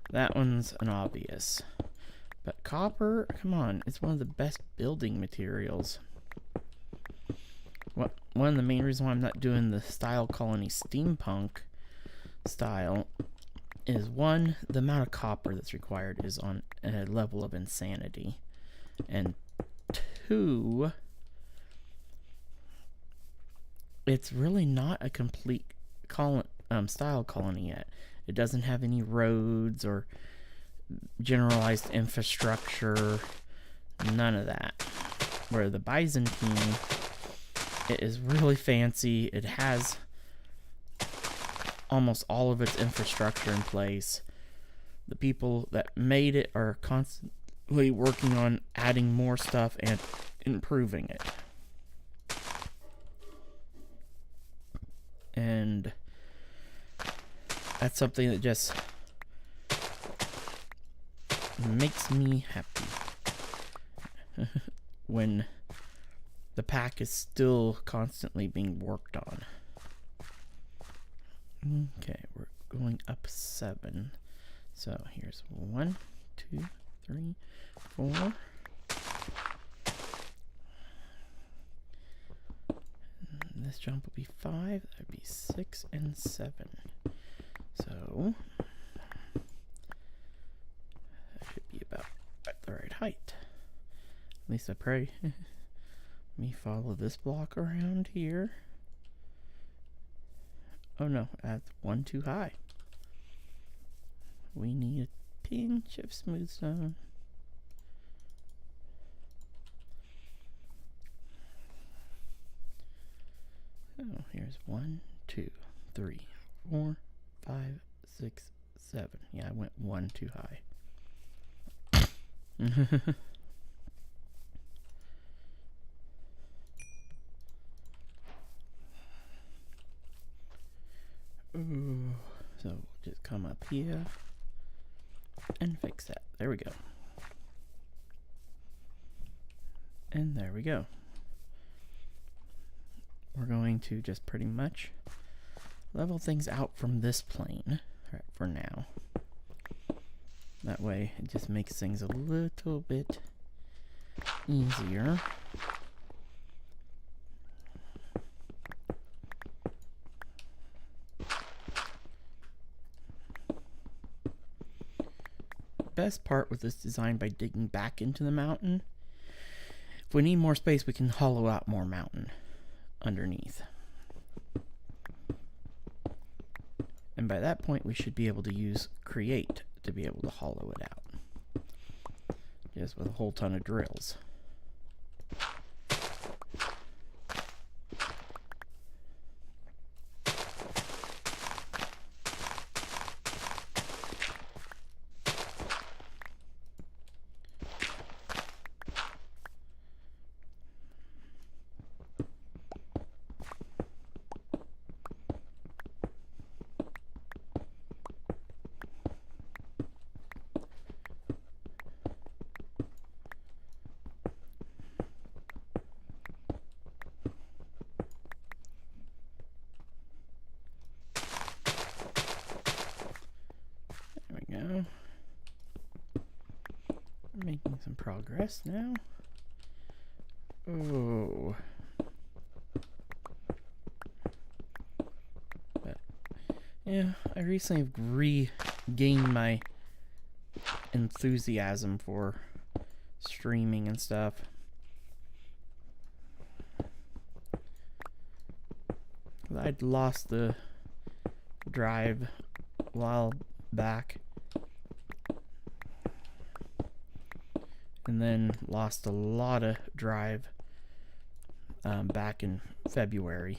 That one's an obvious. But copper, come on, it's one of the best building materials. One of the main reasons why I'm not doing the style colony steampunk style is, one, the amount of copper that's required is on a level of insanity, and two, it's really not a complete style colony yet. It doesn't have any roads or generalized infrastructure, none of that. Where the Byzantine, it is really fancy. It has almost all of its infrastructure in place. The people that made it are constantly working on adding more stuff and improving it. And that's something that just makes me happy. When the pack is still constantly being worked on. Okay, we're going up 7. So here's 1, 2, 3, 4. And this jump will be 5. That'd be 6 and 7. So that should be about at the right height. At least I pray. Let me follow this block around here. Oh no, that's one too high. We need a pinch of smooth stone. Oh, here's 1, 2, 3, 4, 5, 6, 7. Yeah, I went one too high. Ooh, so just come up here and fix that. There we go. And there we go. We're going to just pretty much level things out from this plane right, for now. That way it just makes things a little bit easier. Best part with this design, by digging back into the mountain, if we need more space, we can hollow out more mountain underneath. And by that point, we should be able to use create to be able to hollow it out. Just with a whole ton of drills. Making some progress now. Oh. But, yeah, I recently have regained my enthusiasm for streaming and stuff. I'd lost the drive a while back. And then lost a lot of drive back in February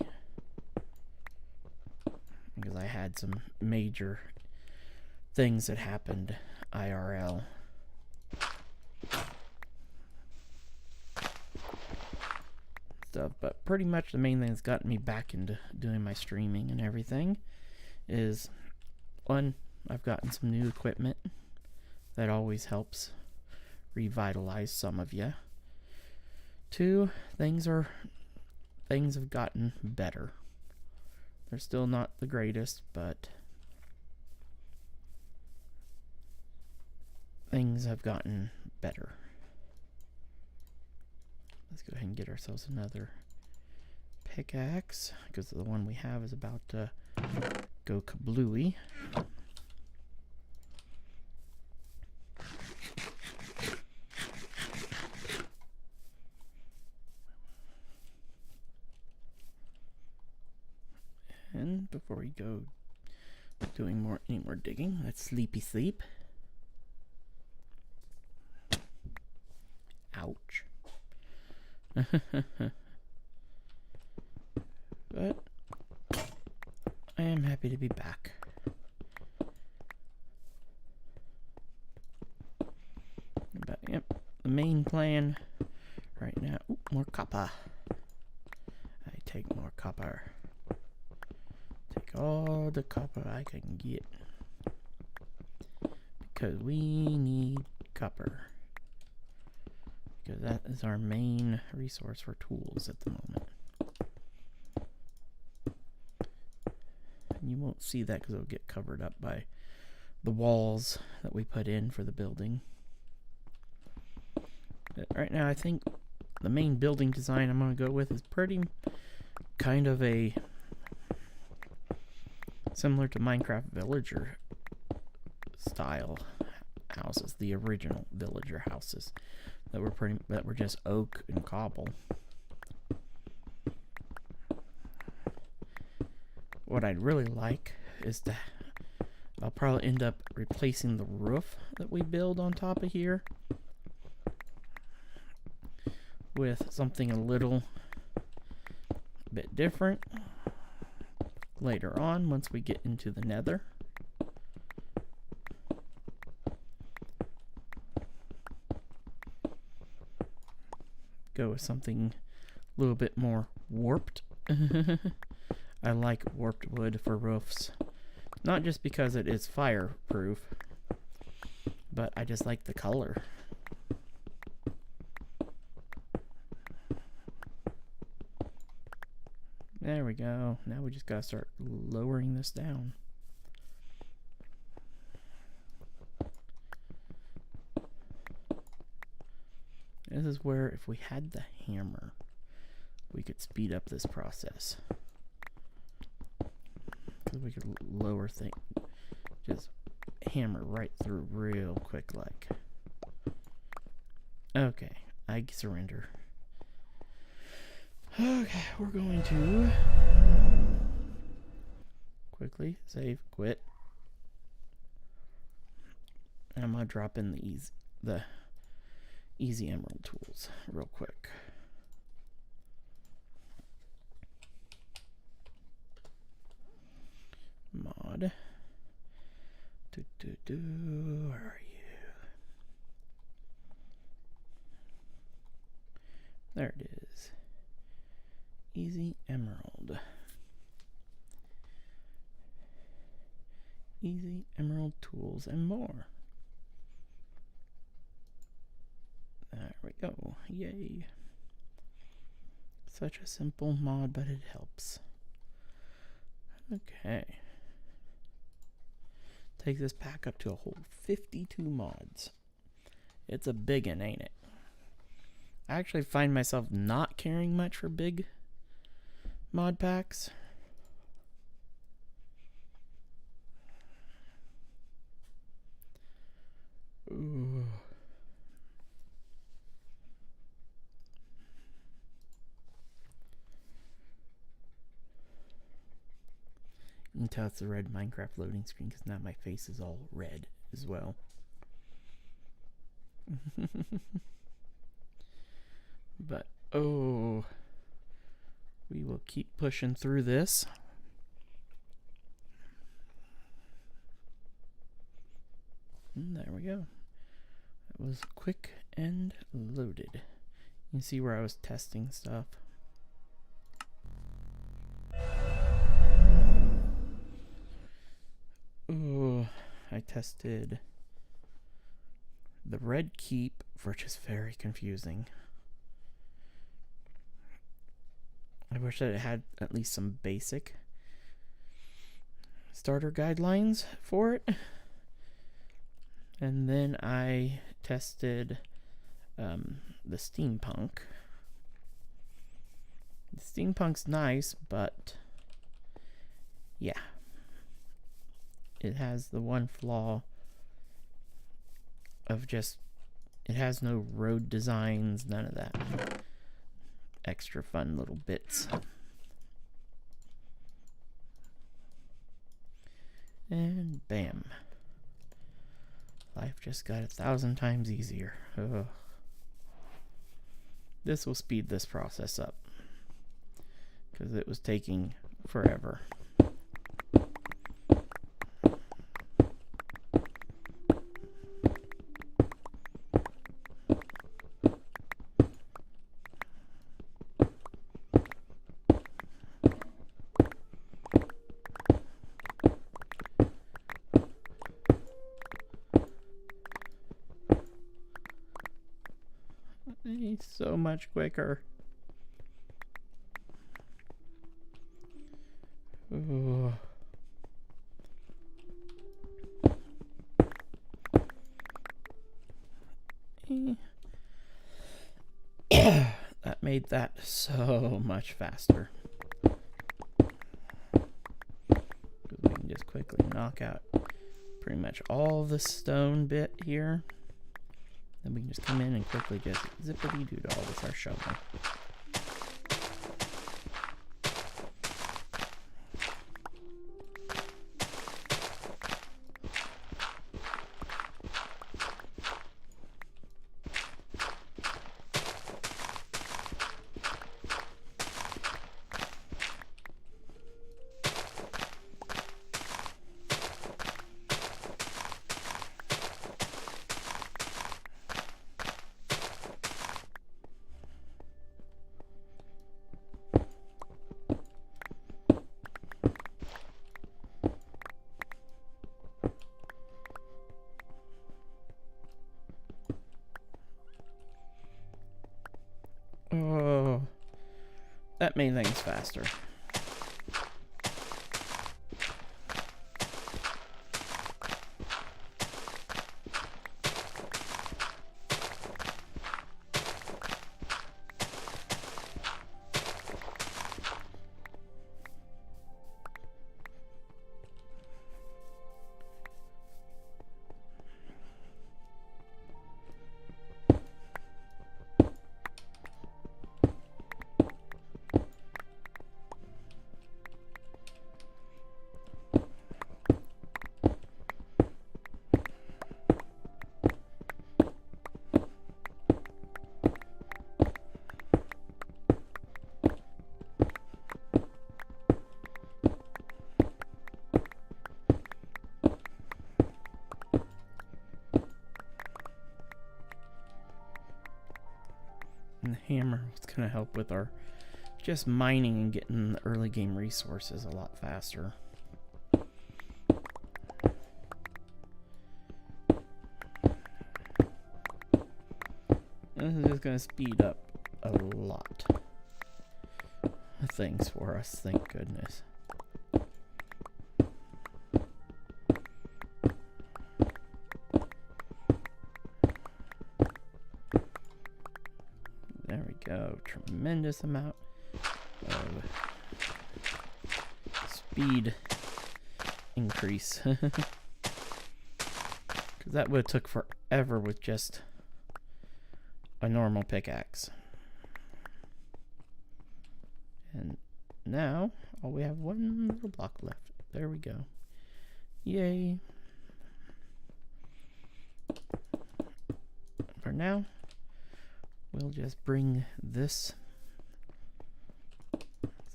because I had some major things that happened IRL. Stuff, but pretty much the main thing that's gotten me back into doing my streaming and everything is, one, I've gotten some new equipment. That always helps revitalize some of you. Two, things have gotten better. They're still not the greatest, but things have gotten better. Let's go ahead and get ourselves another pickaxe, because the one we have is about to go kablooey. And before we go doing any more digging, let's sleepy sleep. Ouch. But I am happy to be back. But yep, the main plan right now. Ooh, more copper. I take more copper. Take all the copper I can get, because we need copper. Because that is our main resource for tools at the moment. And you won't see that because it'll get covered up by the walls that we put in for the building. But right now, I think the main building design I'm going to go with is pretty kind of a similar to Minecraft villager style houses, the original villager houses that were just oak and cobble. what I'd really like is to, I'll probably end up replacing the roof that we build on top of here with something a little bit different later on once we get into the nether. Go with something a little bit more warped. I like warped wood for roofs. Not just because it is fireproof, but I just like the color. There we go. Now we just gotta start lowering this down. This is where if we had the hammer, we could speed up this process. Because we could lower things, just hammer right through real quick like. Okay, I surrender. Okay, we're going to quickly save, quit. And I'm gonna drop in the easy emerald tools real quick. Mod. Where are you? There it is. Easy emerald. Easy emerald tools and more. There we go. Yay. Such a simple mod, but it helps. Okay. Take this pack up to a whole 52 mods. It's a big one, ain't it? I actually find myself not caring much for big mod packs. Ooh. You can tell it's the red Minecraft loading screen because now my face is all red as well. But, oh, we will keep pushing through this. And there we go. That was quick and loaded. You can see where I was testing stuff. Oh, I tested the red keep, which is very confusing. I wish that it had at least some basic starter guidelines for it. And then I tested the steampunk. The steampunk's nice, but yeah. It has the one flaw of just, it has no road designs, none of that extra fun little bits. And bam. Life just got 1,000 times easier. Ugh. This will speed this process up because it was taking forever. He's so much quicker. Ooh. That made that so much faster. We can just quickly knock out pretty much all the stone bit here. Then we can just come in and quickly just zippity-doo all with our shovel. That made things faster. And the hammer is going to help with our just mining and getting the early game resources a lot faster. This is just going to speed up a lot of things for us, thank goodness. There we go. Tremendous amount of speed increase. Because that would have took forever with just a normal pickaxe. And now, we have one little block left. There we go. Yay. For now, we'll just bring this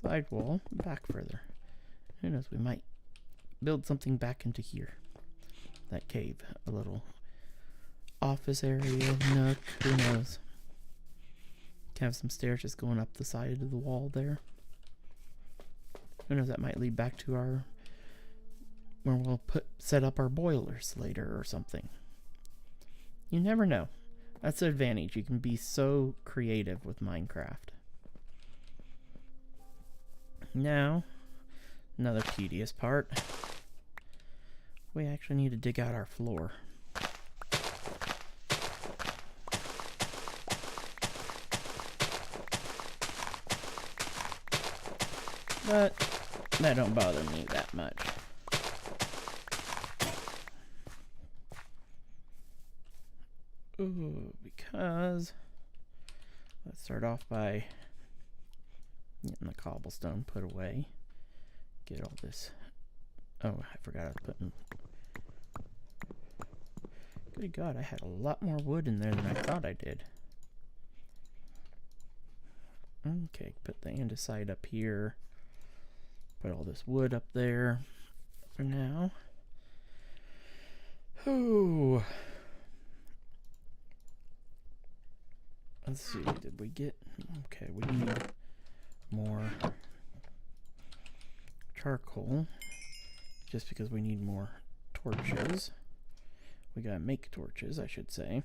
side wall back further. Who knows, we might build something back into here. That cave, a little office area, nook, who knows. Have some stairs just going up the side of the wall there. Who knows, that might lead back to our, where we'll set up our boilers later or something. You never know. That's the advantage. You can be so creative with Minecraft. Now, another tedious part. We actually need to dig out our floor. But that don't bother me that much. Ooh, because let's start off by getting the cobblestone put away. Get all this. Oh, I forgot I was putting. Good God, I had a lot more wood in there than I thought I did. Okay, put the andesite up here. Put all this wood up there for now. Ooh. Let's see, did we get... Okay, we need more charcoal. Just because we need more torches. We gotta make torches, I should say.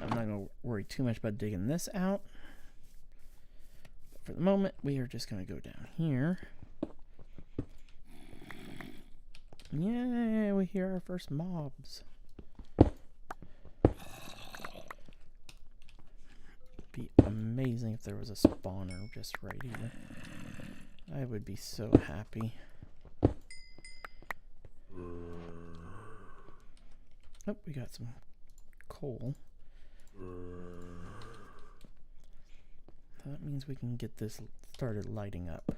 I'm not gonna worry too much about digging this out. But for the moment, we are just gonna go down here. Yay, we hear our first mobs. Be amazing if there was a spawner just right here. I would be so happy. Oh, we got some coal. That means we can get this started lighting up.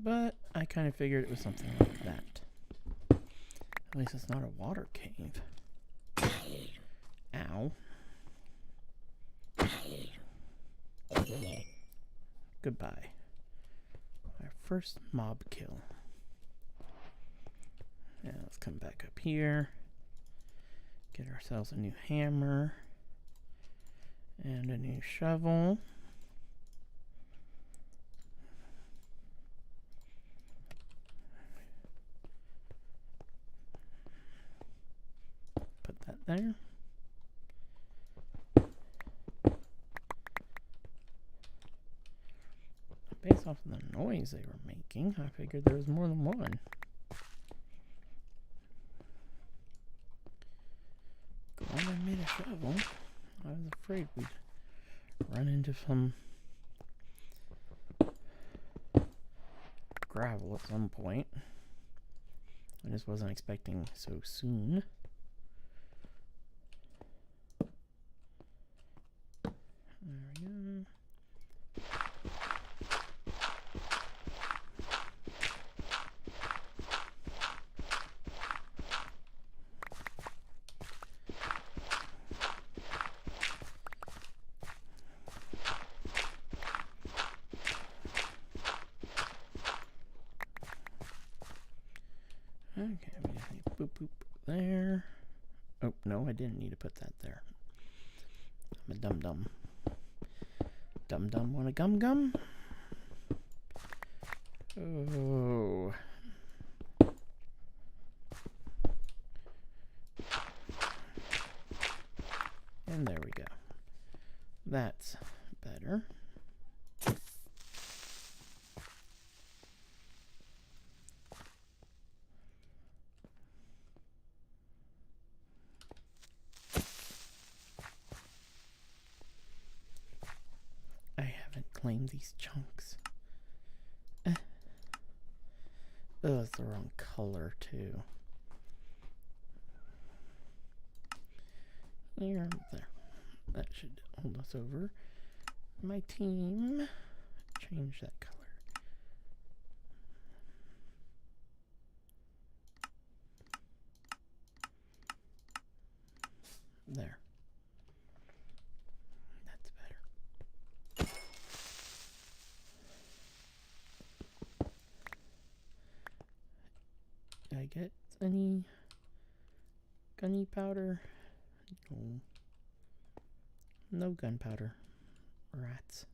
But I kind of figured it was something like that. At least it's not a water cave. Ow. Goodbye. Our first mob kill. Now let's come back up here. Get ourselves a new hammer. And a new shovel. there. Based off of the noise they were making, I figured there was more than one. Glad I made a shovel. I was afraid we'd run into some gravel at some point. I just wasn't expecting so soon. There we go. Okay, we just need boop boop there. Oh, no, I didn't need to put that there. I'm a dum-dum. Dum-dum want a gum-gum? Oh. And there we go. That's better. Claim these chunks. Oh, it's the wrong color too. There. That should hold us over. My team. Change that color. There. That's better. Did I get any gunny powder? No. No gunpowder. Rats.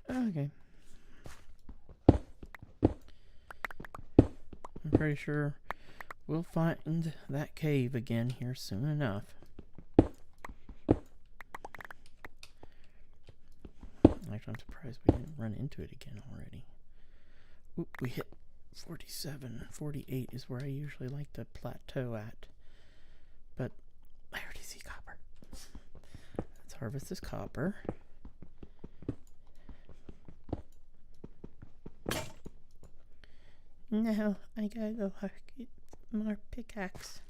Okay. I'm pretty sure we'll find that cave again here soon enough. Actually, I'm surprised we didn't run into it again already. Oop, we hit 47. 48 is where I usually like to plateau at. But I already see copper. Let's harvest this copper. Now I gotta go get more pickaxe.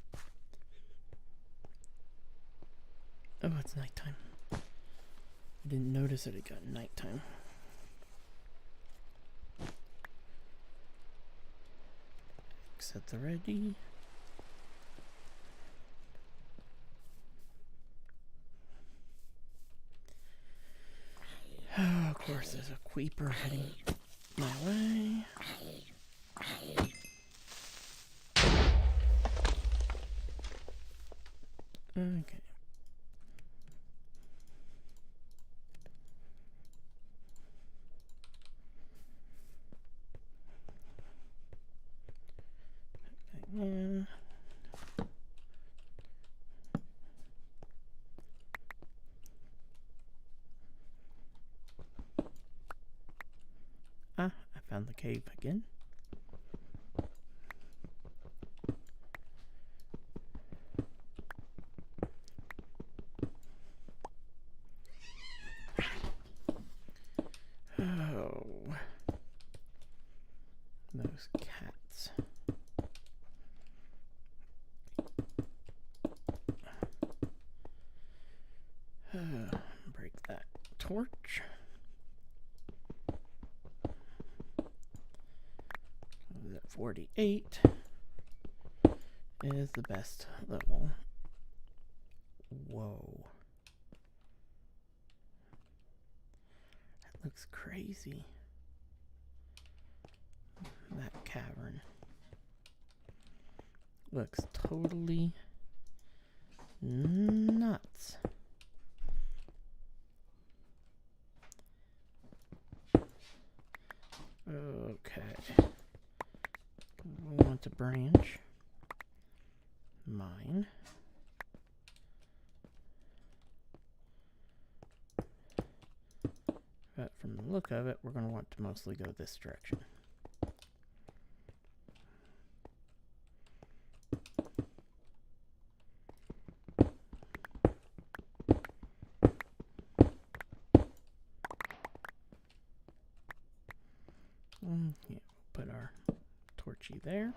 Oh, it's nighttime. I didn't notice that it got nighttime. Set the ready. Oh, of course, there's a creeper heading my way. Okay. Yeah. Ah, I found the cave again. Oh, those cats. Break that torch. That 48 is the best level. Whoa. That looks crazy. That cavern looks totally nuts. Okay. to branch mine. But from the look of it, we're going to want to mostly go this direction. Yeah, put our torchy there.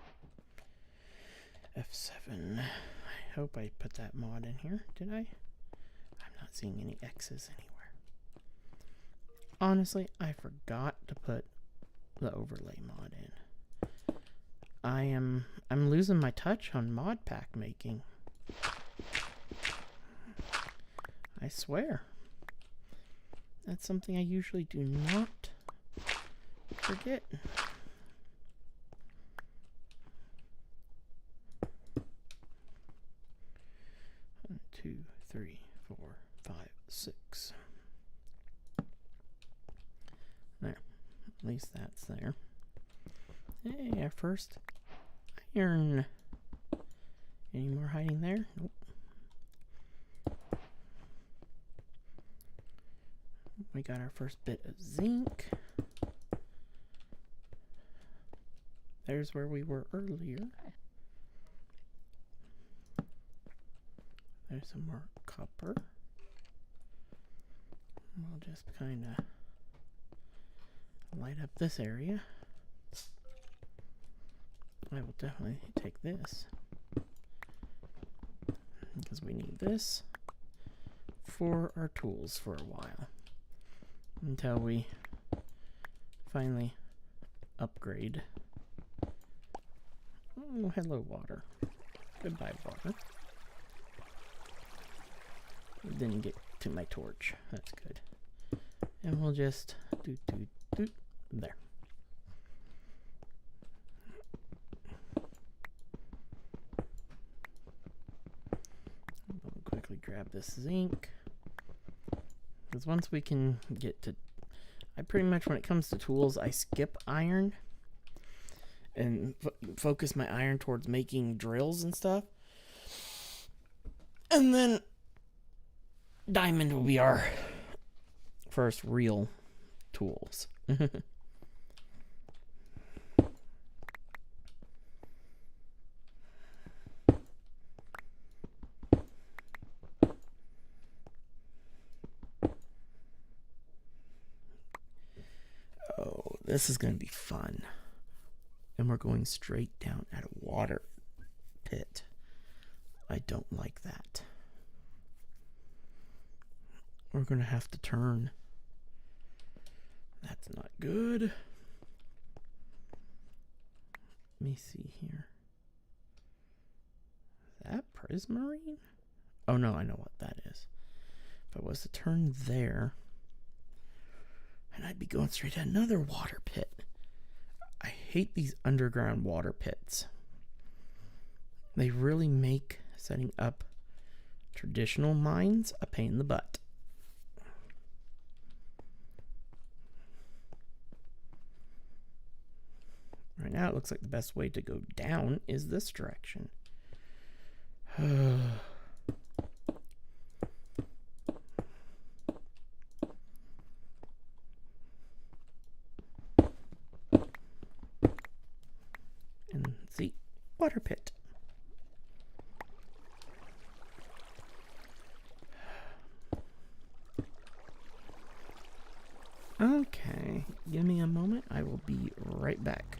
F7. I hope I put that mod in here. Did I? I'm not seeing any X's anywhere. Honestly, I forgot to put the overlay mod in. I'm losing my touch on mod pack making. I swear. That's something I usually do not forget. One, 2, 3, 4, 5, 6. There. At least that's there. Hey, our first iron. Any more hiding there? Nope. We got our first bit of zinc. There's where we were earlier. There's some more copper. We'll just kind of light up this area. I will definitely take this because we need this for our tools for a while until we finally upgrade. Oh, hello, water. Goodbye, water. Didn't get to my torch. That's good. And we'll just do there. We'll quickly grab this zinc. Because once we can get to... I pretty much, when it comes to tools, I skip iron. And focus my iron towards making drills and stuff. And then diamond will be our first real tools. Oh, this is going to be fun. And we're going straight down at a water pit. I don't like that. We're going to have to turn. That's not good. Let me see here. Is that prismarine? Oh no, I know what that is. If I was to turn there, and I'd be going straight to another water pit. I hate these underground water pits. They really make setting up traditional mines a pain in the butt. Right now it looks like the best way to go down is this direction. And see, water pit. Okay, give me a moment. I will be right back.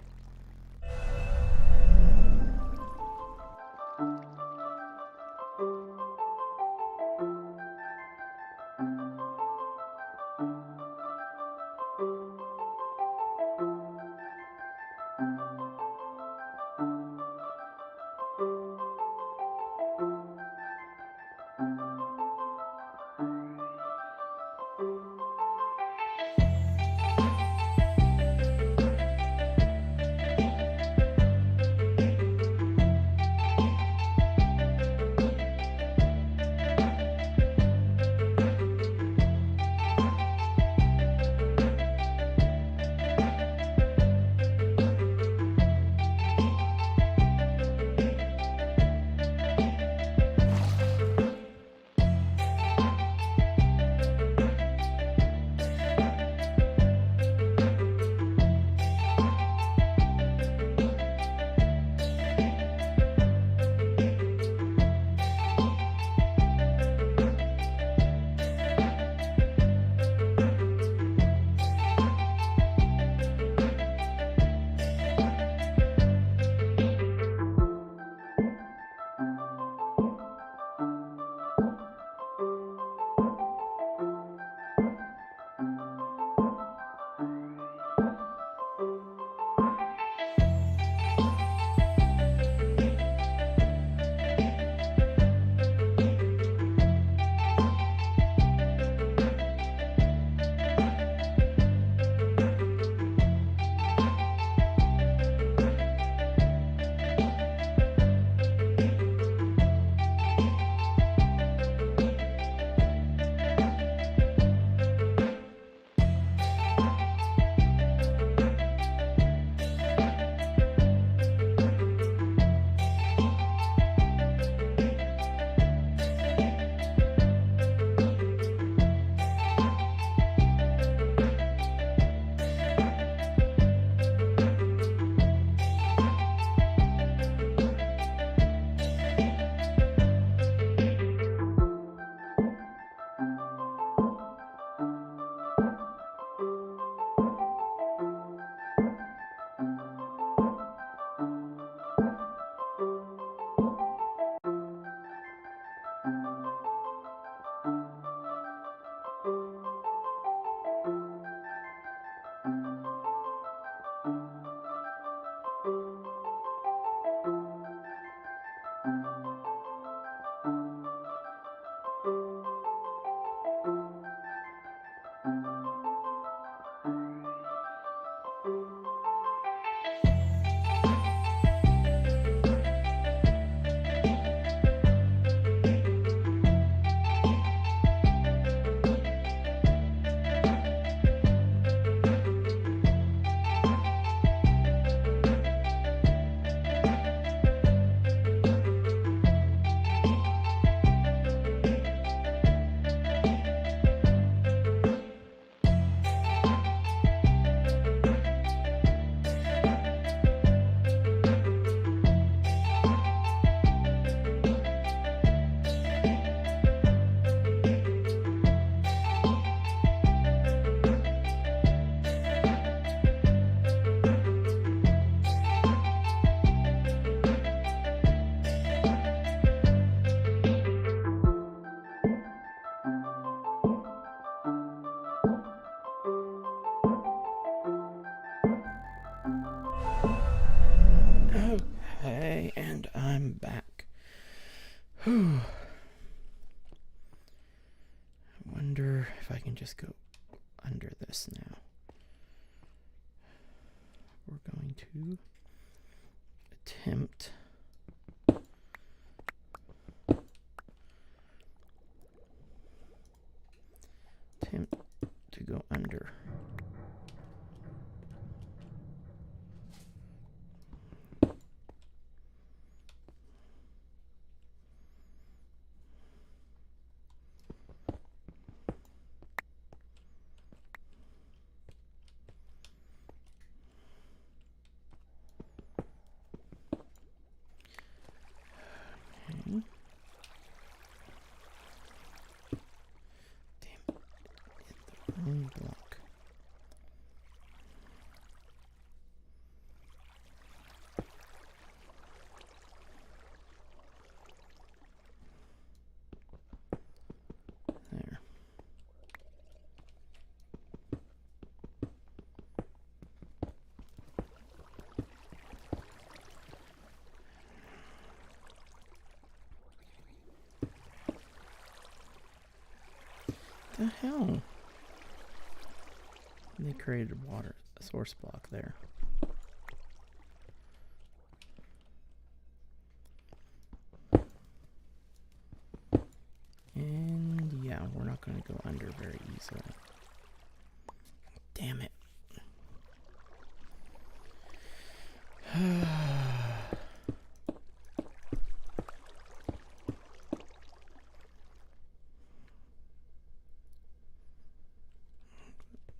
Hey, and I'm back. Whew. I wonder if I can just go under this now. We're going to attempt to go under. Okay. Wrong block. There. The hell? They created a source block there. And yeah, we're not going to go under very easily. Damn it.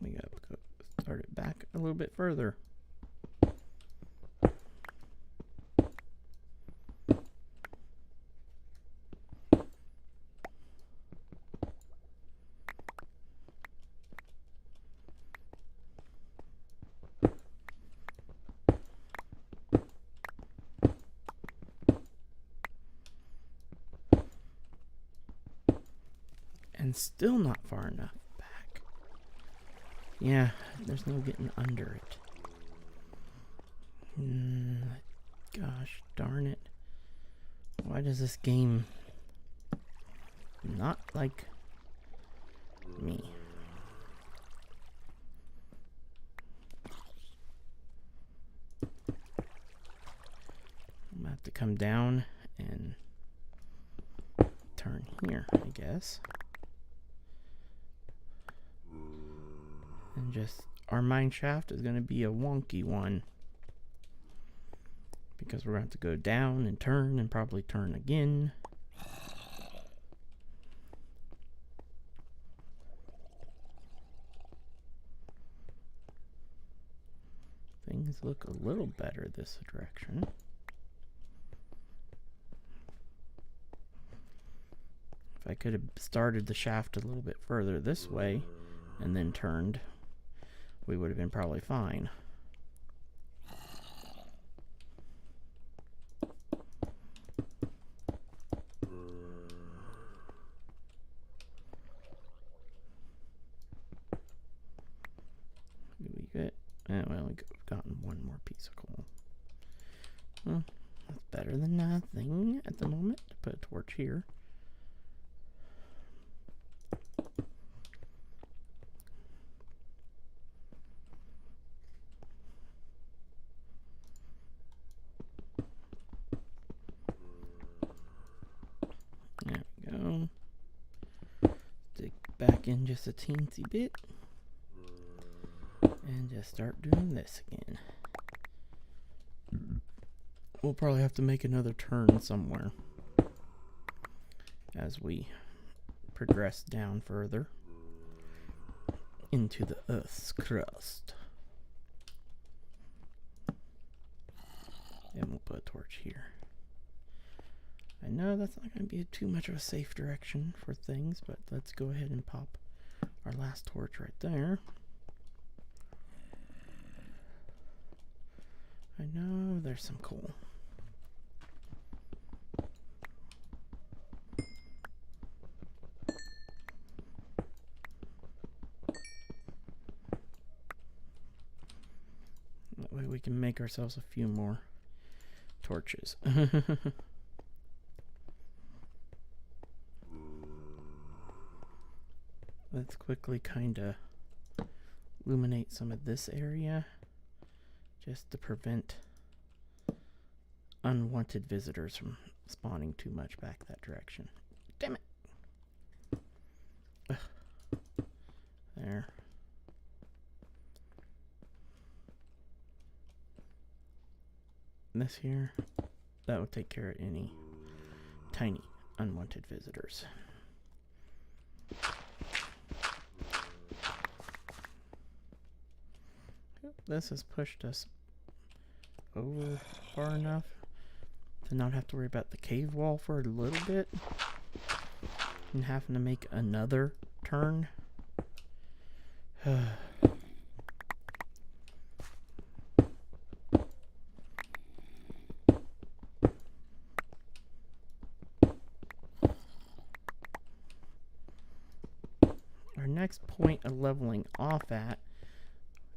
We got to start it back a little bit further. And still not far enough back. Yeah, there's no getting under it. Gosh darn it. Why does this game not like me? I'm gonna have to come down and turn here, I guess. And just, our mine shaft is going to be a wonky one. Because we're going to have to go down and turn and probably turn again. Things look a little better this direction. If I could have started the shaft a little bit further this way and then turned, we would have been probably fine. Did we get? We only gotten one more piece of coal. Well, that's better than nothing at the moment. Put a torch here. There we go. Dig back in just a teensy bit. And just start doing this again. We'll probably have to make another turn somewhere as we progress down further into the Earth's crust. And we'll put a torch here. I know that's not going to be too much of a safe direction for things, but let's go ahead and pop our last torch right there. I know there's some coal. That way we can make ourselves a few more torches. Let's quickly kind of illuminate some of this area just to prevent unwanted visitors from spawning too much back that direction. Damn it! Ugh. There. This here, that will take care of any tiny unwanted visitors. This has pushed us over far enough to not have to worry about the cave wall for a little bit and having to make another turn. Our next point of leveling off at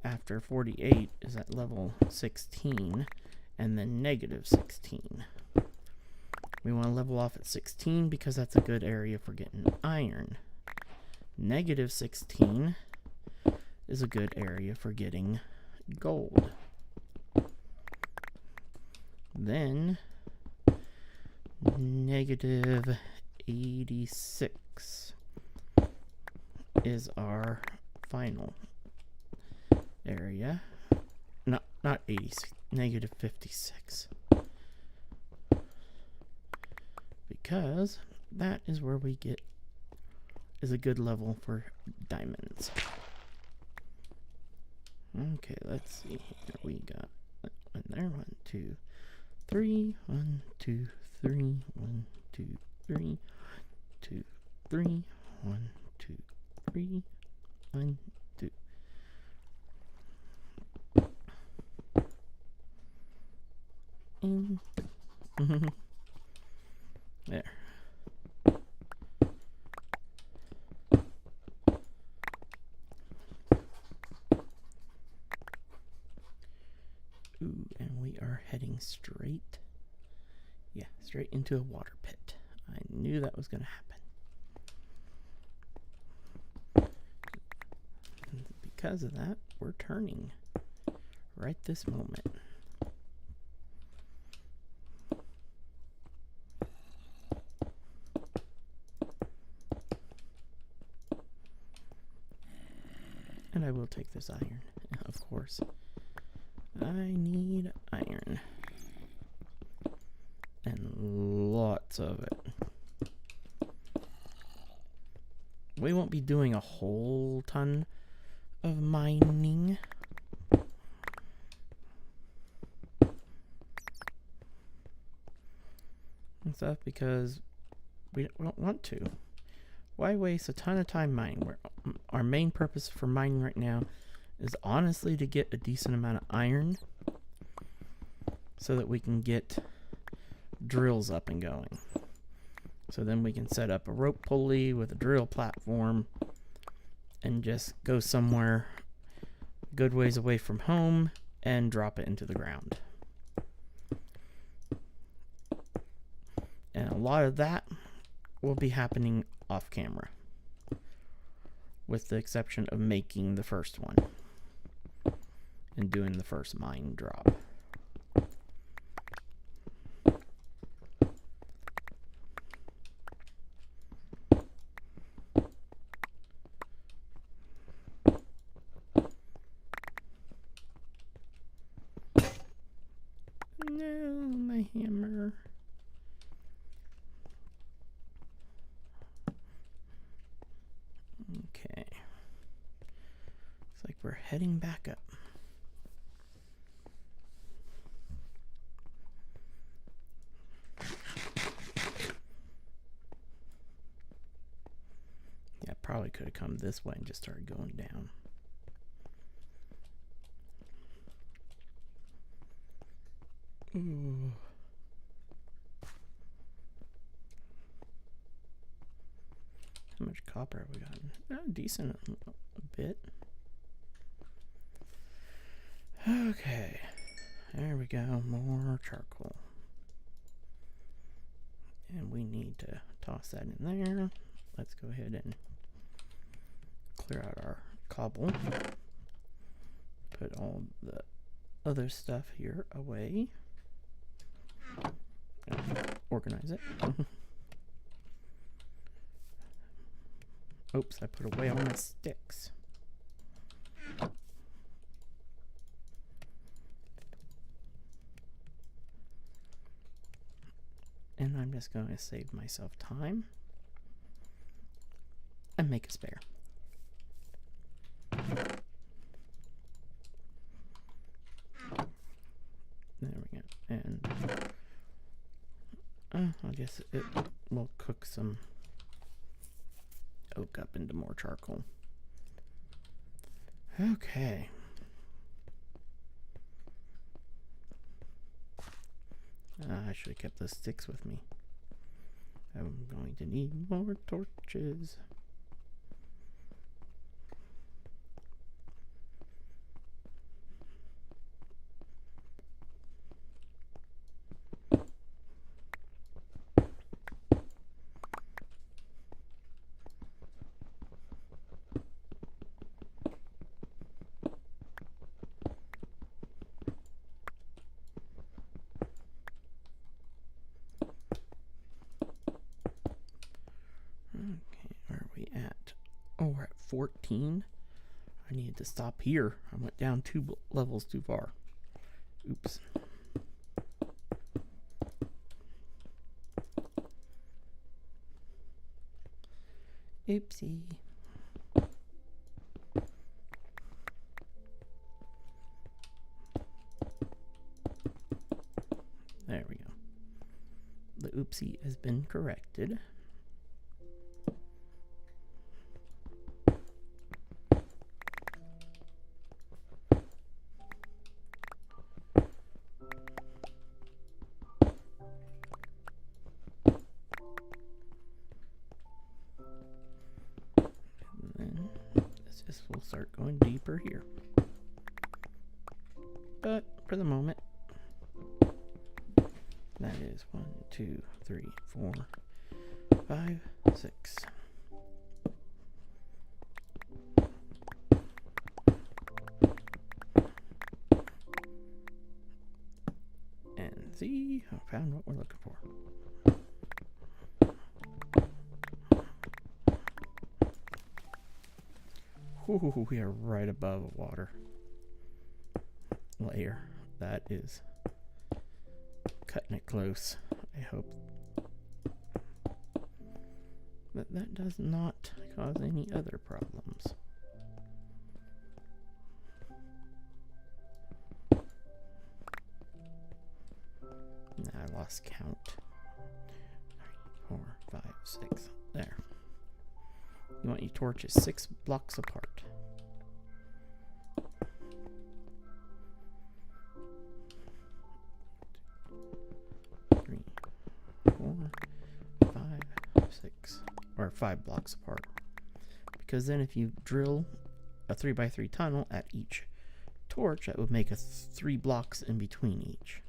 after 48 is at level 16 and then negative 16. We want to level off at 16 because that's a good area for getting iron. Negative 16 is a good area for getting gold. Then negative 86 is our final area. Not 86, negative 56. Because that is where we get is a good level for diamonds. Okay, let's see here. We got one there. 1, 2, 3. 1, 2, 3. 1, 2, 3. 2, 3. 1, 2, 3. 1, 2. There. Ooh, and we are heading straight into a water pit. I knew that was going to happen. Because of that, we're turning right this moment. And I will take this iron, of course. I need iron. And lots of it. We won't be doing a whole ton of mining. And stuff because we don't want to. Why waste a ton of time mining? Our main purpose for mining right now is honestly to get a decent amount of iron so that we can get drills up and going. So then we can set up a rope pulley with a drill platform and just go somewhere good ways away from home and drop it into the ground. And a lot of that will be happening off camera, with the exception of making the first one and doing the first mine drop. No, my hammer. Okay. Looks like we're heading back up. Yeah, probably could have come this way and just started going down. Ooh. How much copper have we gotten? Oh, decent, a bit. Okay, there we go. More charcoal. And we need to toss that in there. Let's go ahead and clear out our cobble. Put all the other stuff here away. Organize it. Oops, I put away all my sticks. And I'm just going to save myself time and make a spare. There we go. And I guess it will cook some oak up into more charcoal. Okay. I should have kept those sticks with me. I'm going to need more torches. Oh, we're at 14. I needed to stop here. I went down 2 levels too far. Oops. Oopsie. There we go. The oopsie has been corrected. We'll start going deeper here. But for the moment, that is 1, 2, 3, 4, 5, 6. And see, I found what we're looking for. Ooh, we are right above a water layer. That is cutting it close. I hope that that does not cause any other problems. I lost count. 3, 4, 5, 6. There. You want your torches 6 blocks apart. 3, 4, 5, 6, or 5 blocks apart. Because then if you drill a 3x3 tunnel at each torch, that would make a 3 blocks in between each.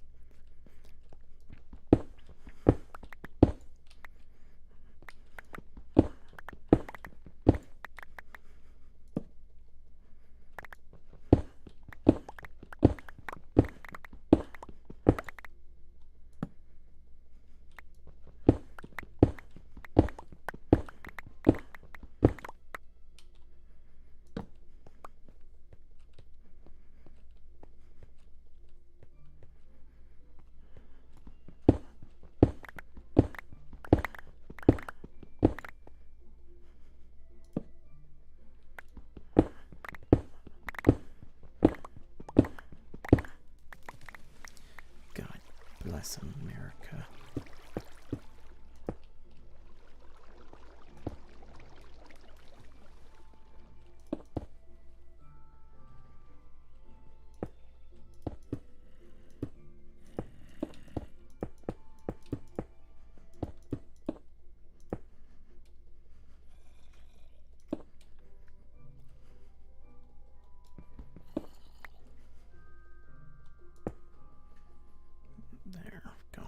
Bless America. There, gone.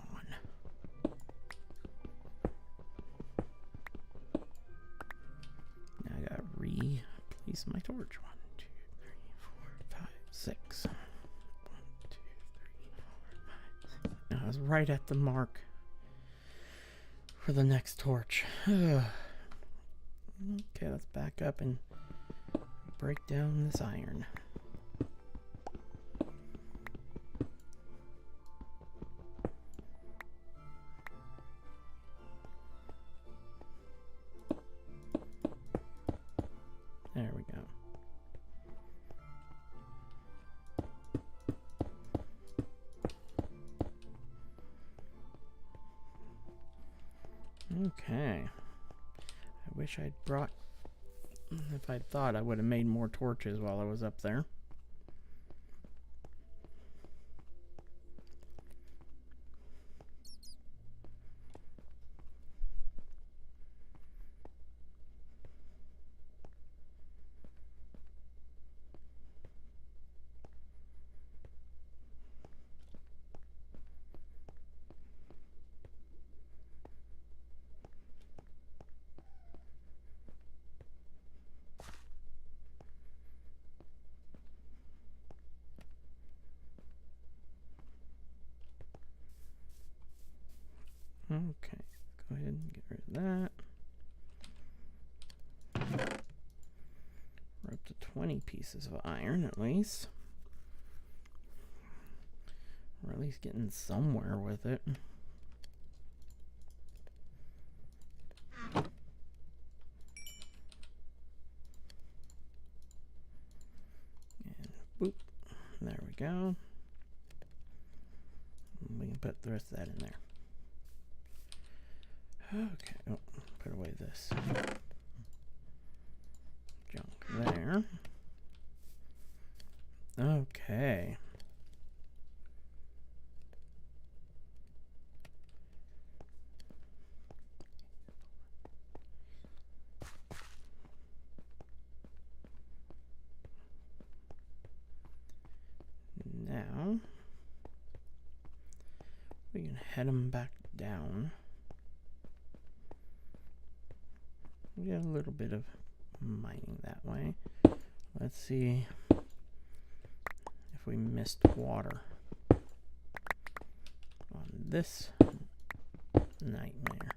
use my torch. 1, 2, 3, 4, 5, 6. 1, 2, 3, 4, 5. I was right at the mark for the next torch. Okay, let's back up and break down this iron. There we go. Okay. I wish I'd brought... If I'd thought, I would have made more torches while I was up there. Okay, go ahead and get rid of that. We're up to 20 pieces of iron at least. We're at least getting somewhere with it. And boop, there we go. And we can put the rest of that in there. Okay, oh, put away this junk there. Okay. Now, we can head them back down. We get a little bit of mining that way. Let's see if we missed water on this nightmare.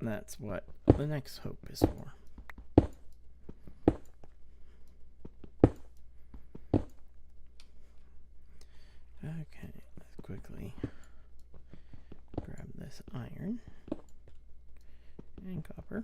That's what the next hope is for. Okay, let's quickly grab this iron and copper.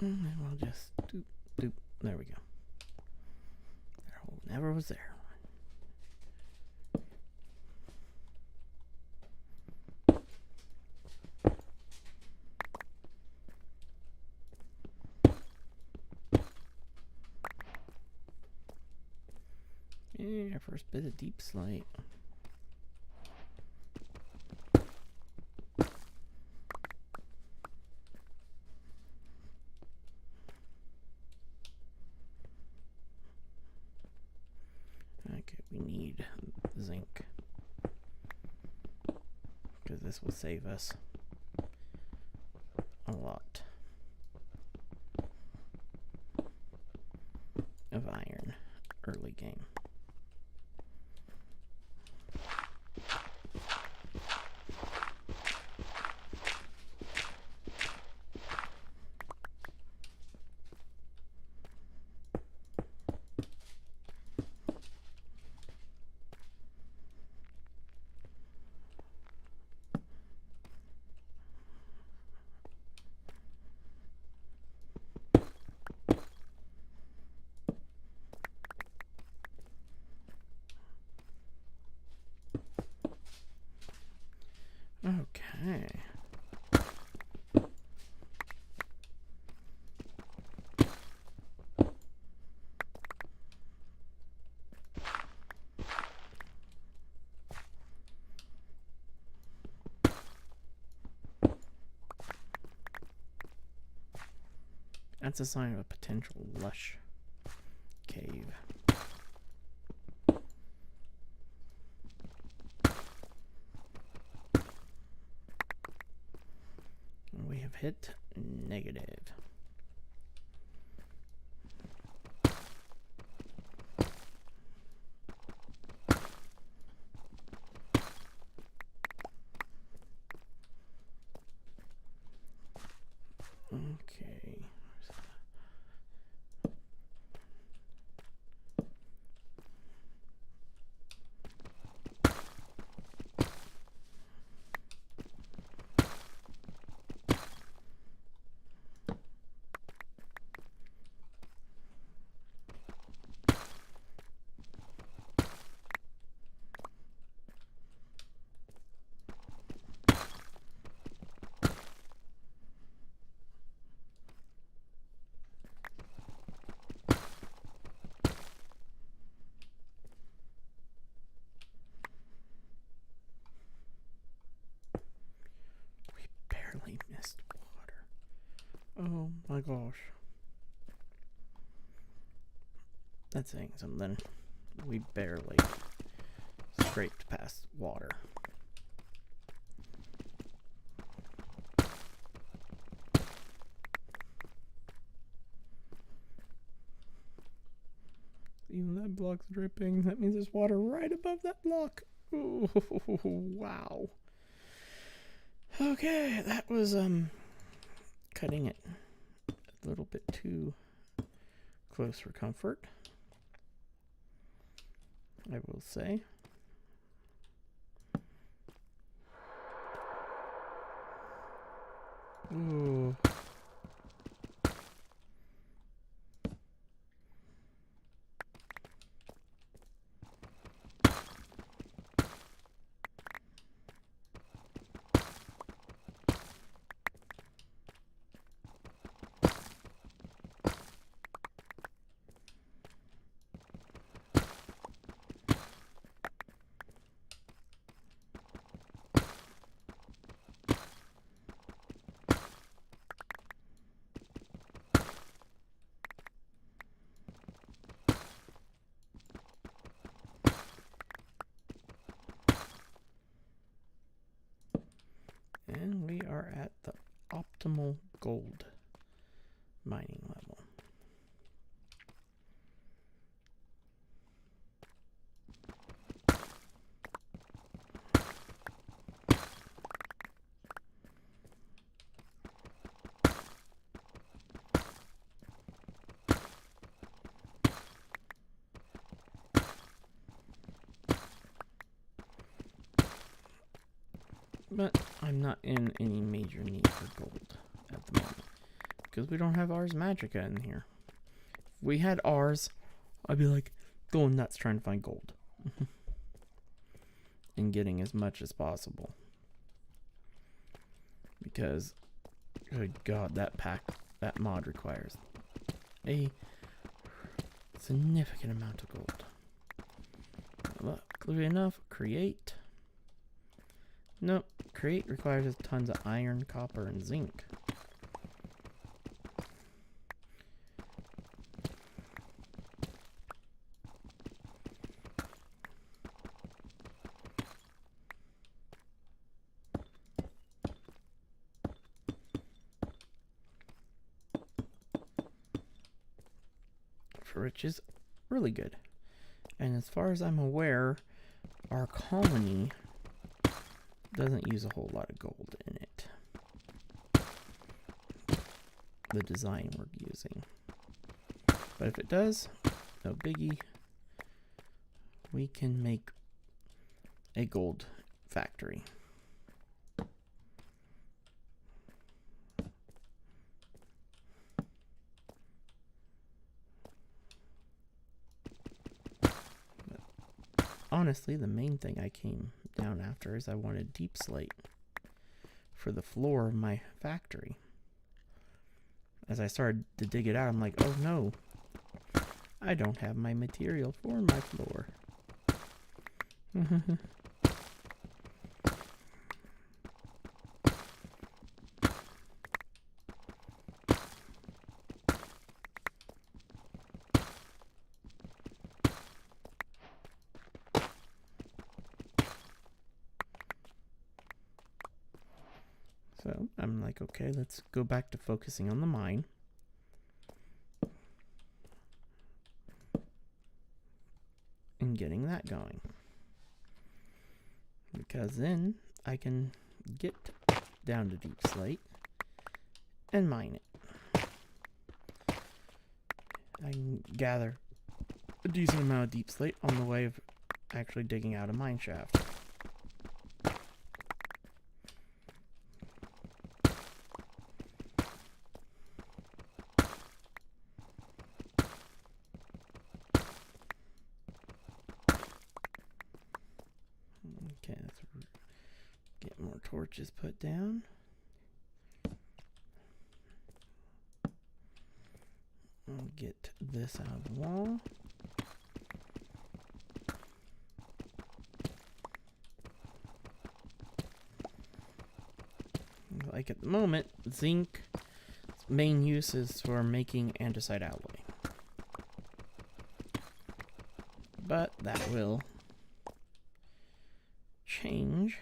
And then we'll just doop, doop. There we go. That hole never was there. Yeah, first bit of deep slate. Zinc, because this will save us a lot of iron early game. Okay. That's a sign of a potential lush cave. We have hit negative. Okay. Barely missed water. Oh my gosh. That's saying something. We barely scraped past water. Even that block's dripping. That means there's water right above that block. Ooh, wow. Okay, that was cutting it a little bit too close for comfort, I will say. Ooh. And we are at the optimal gold mining level. But I'm not in any major need for gold at the moment, because we don't have Ars Magica in here. If we had Ars, I'd be like going nuts trying to find gold. And getting as much as possible. Because, good God, that mod requires a significant amount of gold. Luckily enough, create. Nope, create requires tons of iron, copper, and zinc. Which is really good. And as far as I'm aware, our colony doesn't use a whole lot of gold in it. The design we're using. But if it does, no biggie. We can make a gold factory. Honestly, the main thing I came down after is I wanted deep slate for the floor of my factory. As I started to dig it out, I'm like, oh no, I don't have my material for my floor. So I'm like, okay, let's go back to focusing on the mine. And getting that going. Because then I can get down to deep slate and mine it. I can gather a decent amount of deep slate on the way of actually digging out a mine shaft. Okay, let's get more torches put down. I'll get this out of the wall. Like at the moment, zinc main use is for making andesite alloy. But that will change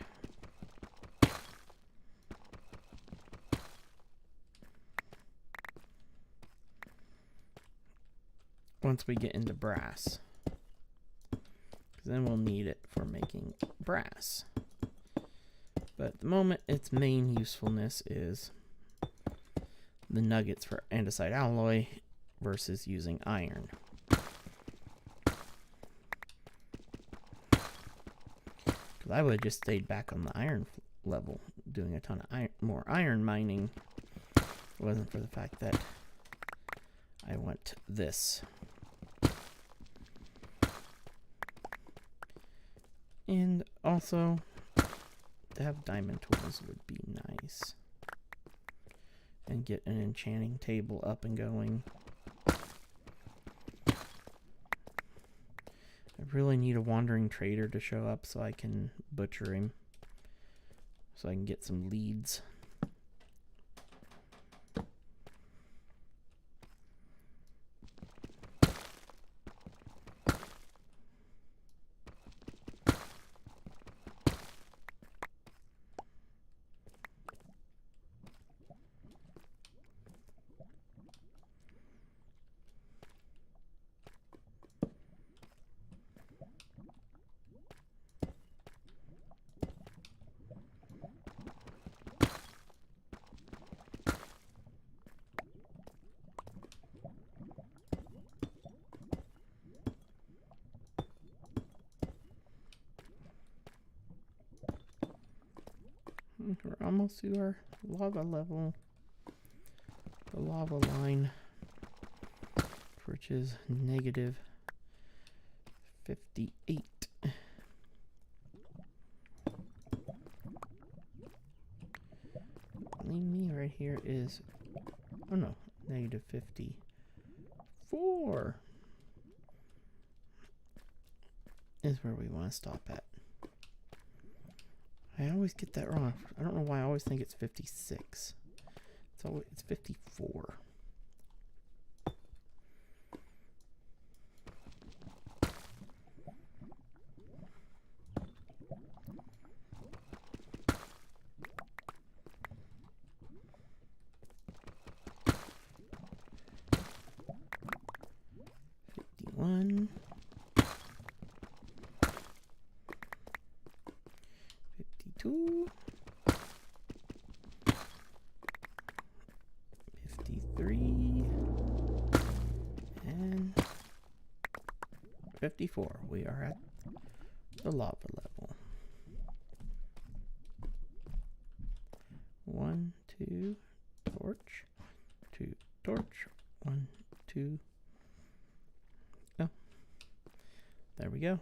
once we get into brass, because then we'll need it for making brass. But at the moment, its main usefulness is the nuggets for andesite alloy versus using iron. Because I would have just stayed back on the iron level, doing a ton of more iron mining. It wasn't for the fact that I want this. And also, to have diamond tools would be nice. And get an enchanting table up and going. I really need a wandering trader to show up so I can butcher him. So I can get some leads. We're almost to our lava level. The lava line, which is negative 58. Leave me right here is, oh no, negative 54 is where we want to stop at. I always get that wrong. I don't know why I always think it's 56. It's 54. One. 52. 53. And 54. We are at the lava level. 1, 2, torch. 2, torch. 1, 2. Oh. There we go.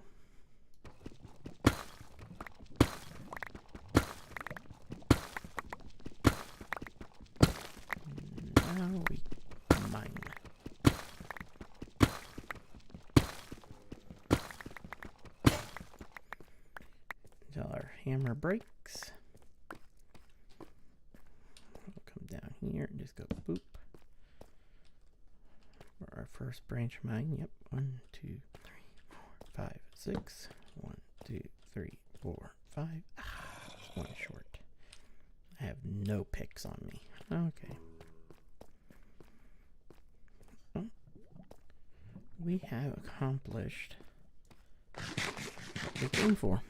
Now we mine. Until our hammer breaks. We'll come down here and just go boop. For our first branch mine. Yep. 1, 2, 3, 4, 5, 6. 1, 2, 3, 4, 5. Ah, one short. I have no picks on me. Okay. Oh. We have accomplished what we came for.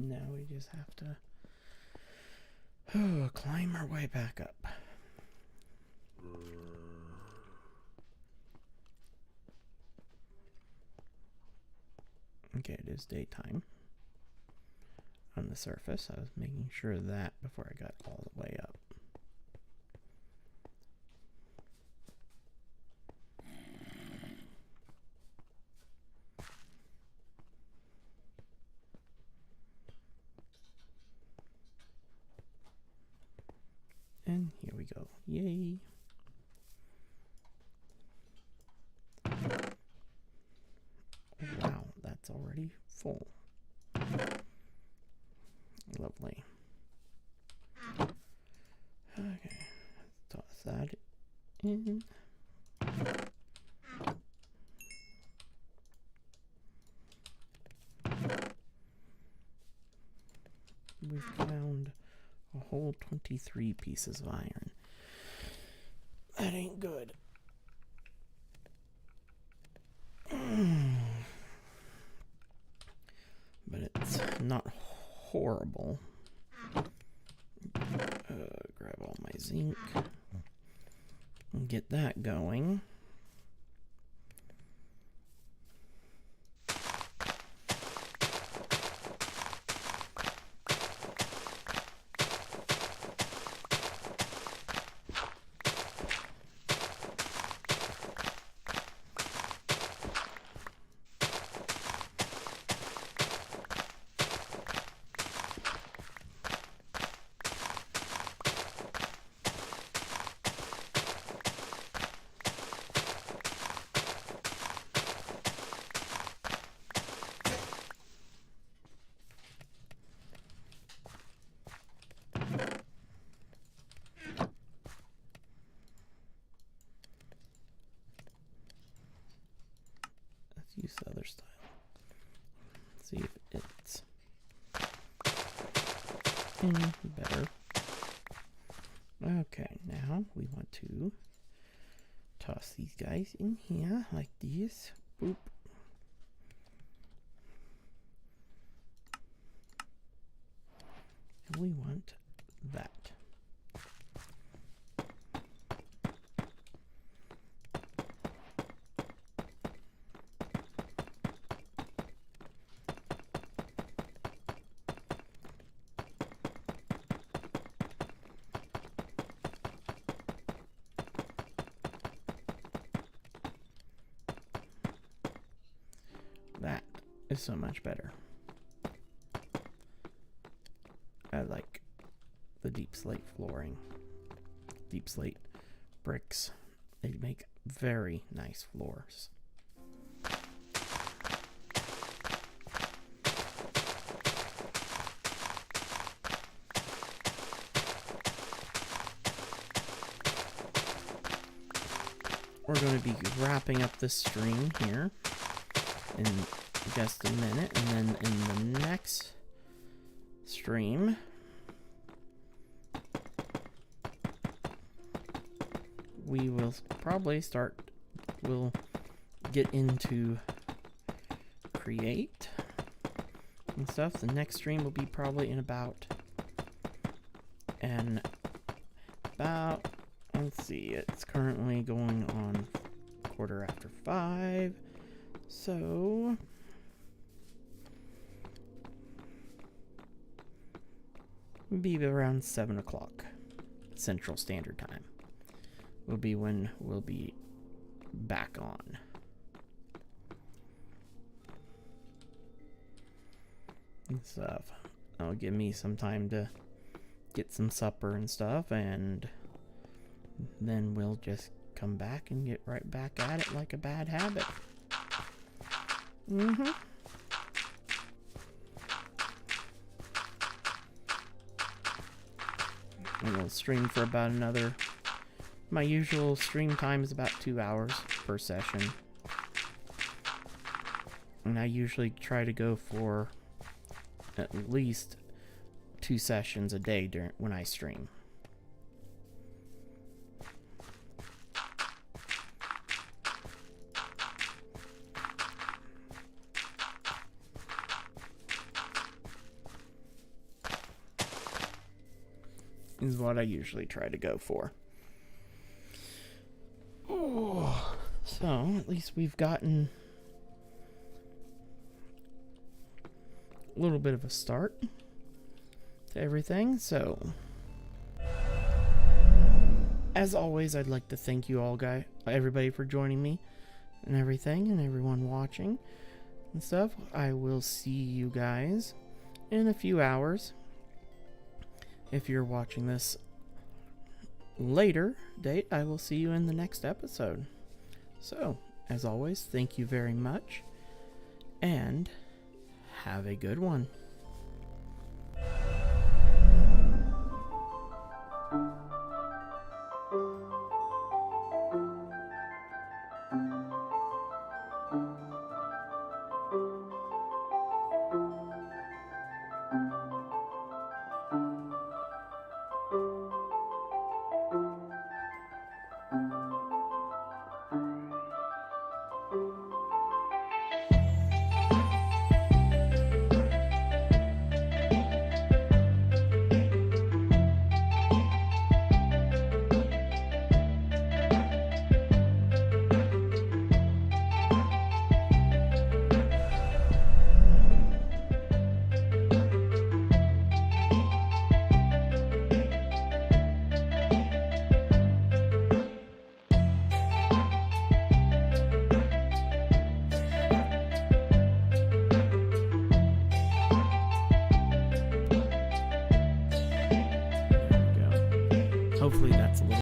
Now we just have to climb our way back up. Okay, it is daytime on the surface. I was making sure of that before I got all the way up. And here we go. Yay. Wow, that's already full. Lovely. Okay, toss that in. We've found a whole 23 pieces of iron. That ain't good. But it's not horrible. Grab all my zinc and get that going. Use the other style. See if it's any better. Okay, now we want to toss these guys in here like this. Boop. And we want that. That is so much better. I like the deep slate flooring. Deep slate bricks. They make very nice floors. We're going to be wrapping up this stream here in just a minute, and then in the next stream we will probably we'll get into create and stuff. The next stream will be probably in about let's see, it's currently going on 5:15, so be around 7 o'clock Central Standard Time will be when we'll be back on. And stuff. That'll give me some time to get some supper and stuff, and Then we'll just come back and get right back at it like a bad habit. And we'll stream for about another... My usual stream time is about 2 hours per session. And I usually try to go for at least 2 sessions a day when I stream. Is what I usually try to go for. Oh, so at least we've gotten a little bit of a start to everything. So as always, I'd like to thank you all everybody for joining me and everything, and everyone watching and stuff. I will see you guys in a few hours. If you're watching this later date, I will see you in the next episode. So, as always, thank you very much, and have a good one. Hopefully that's a little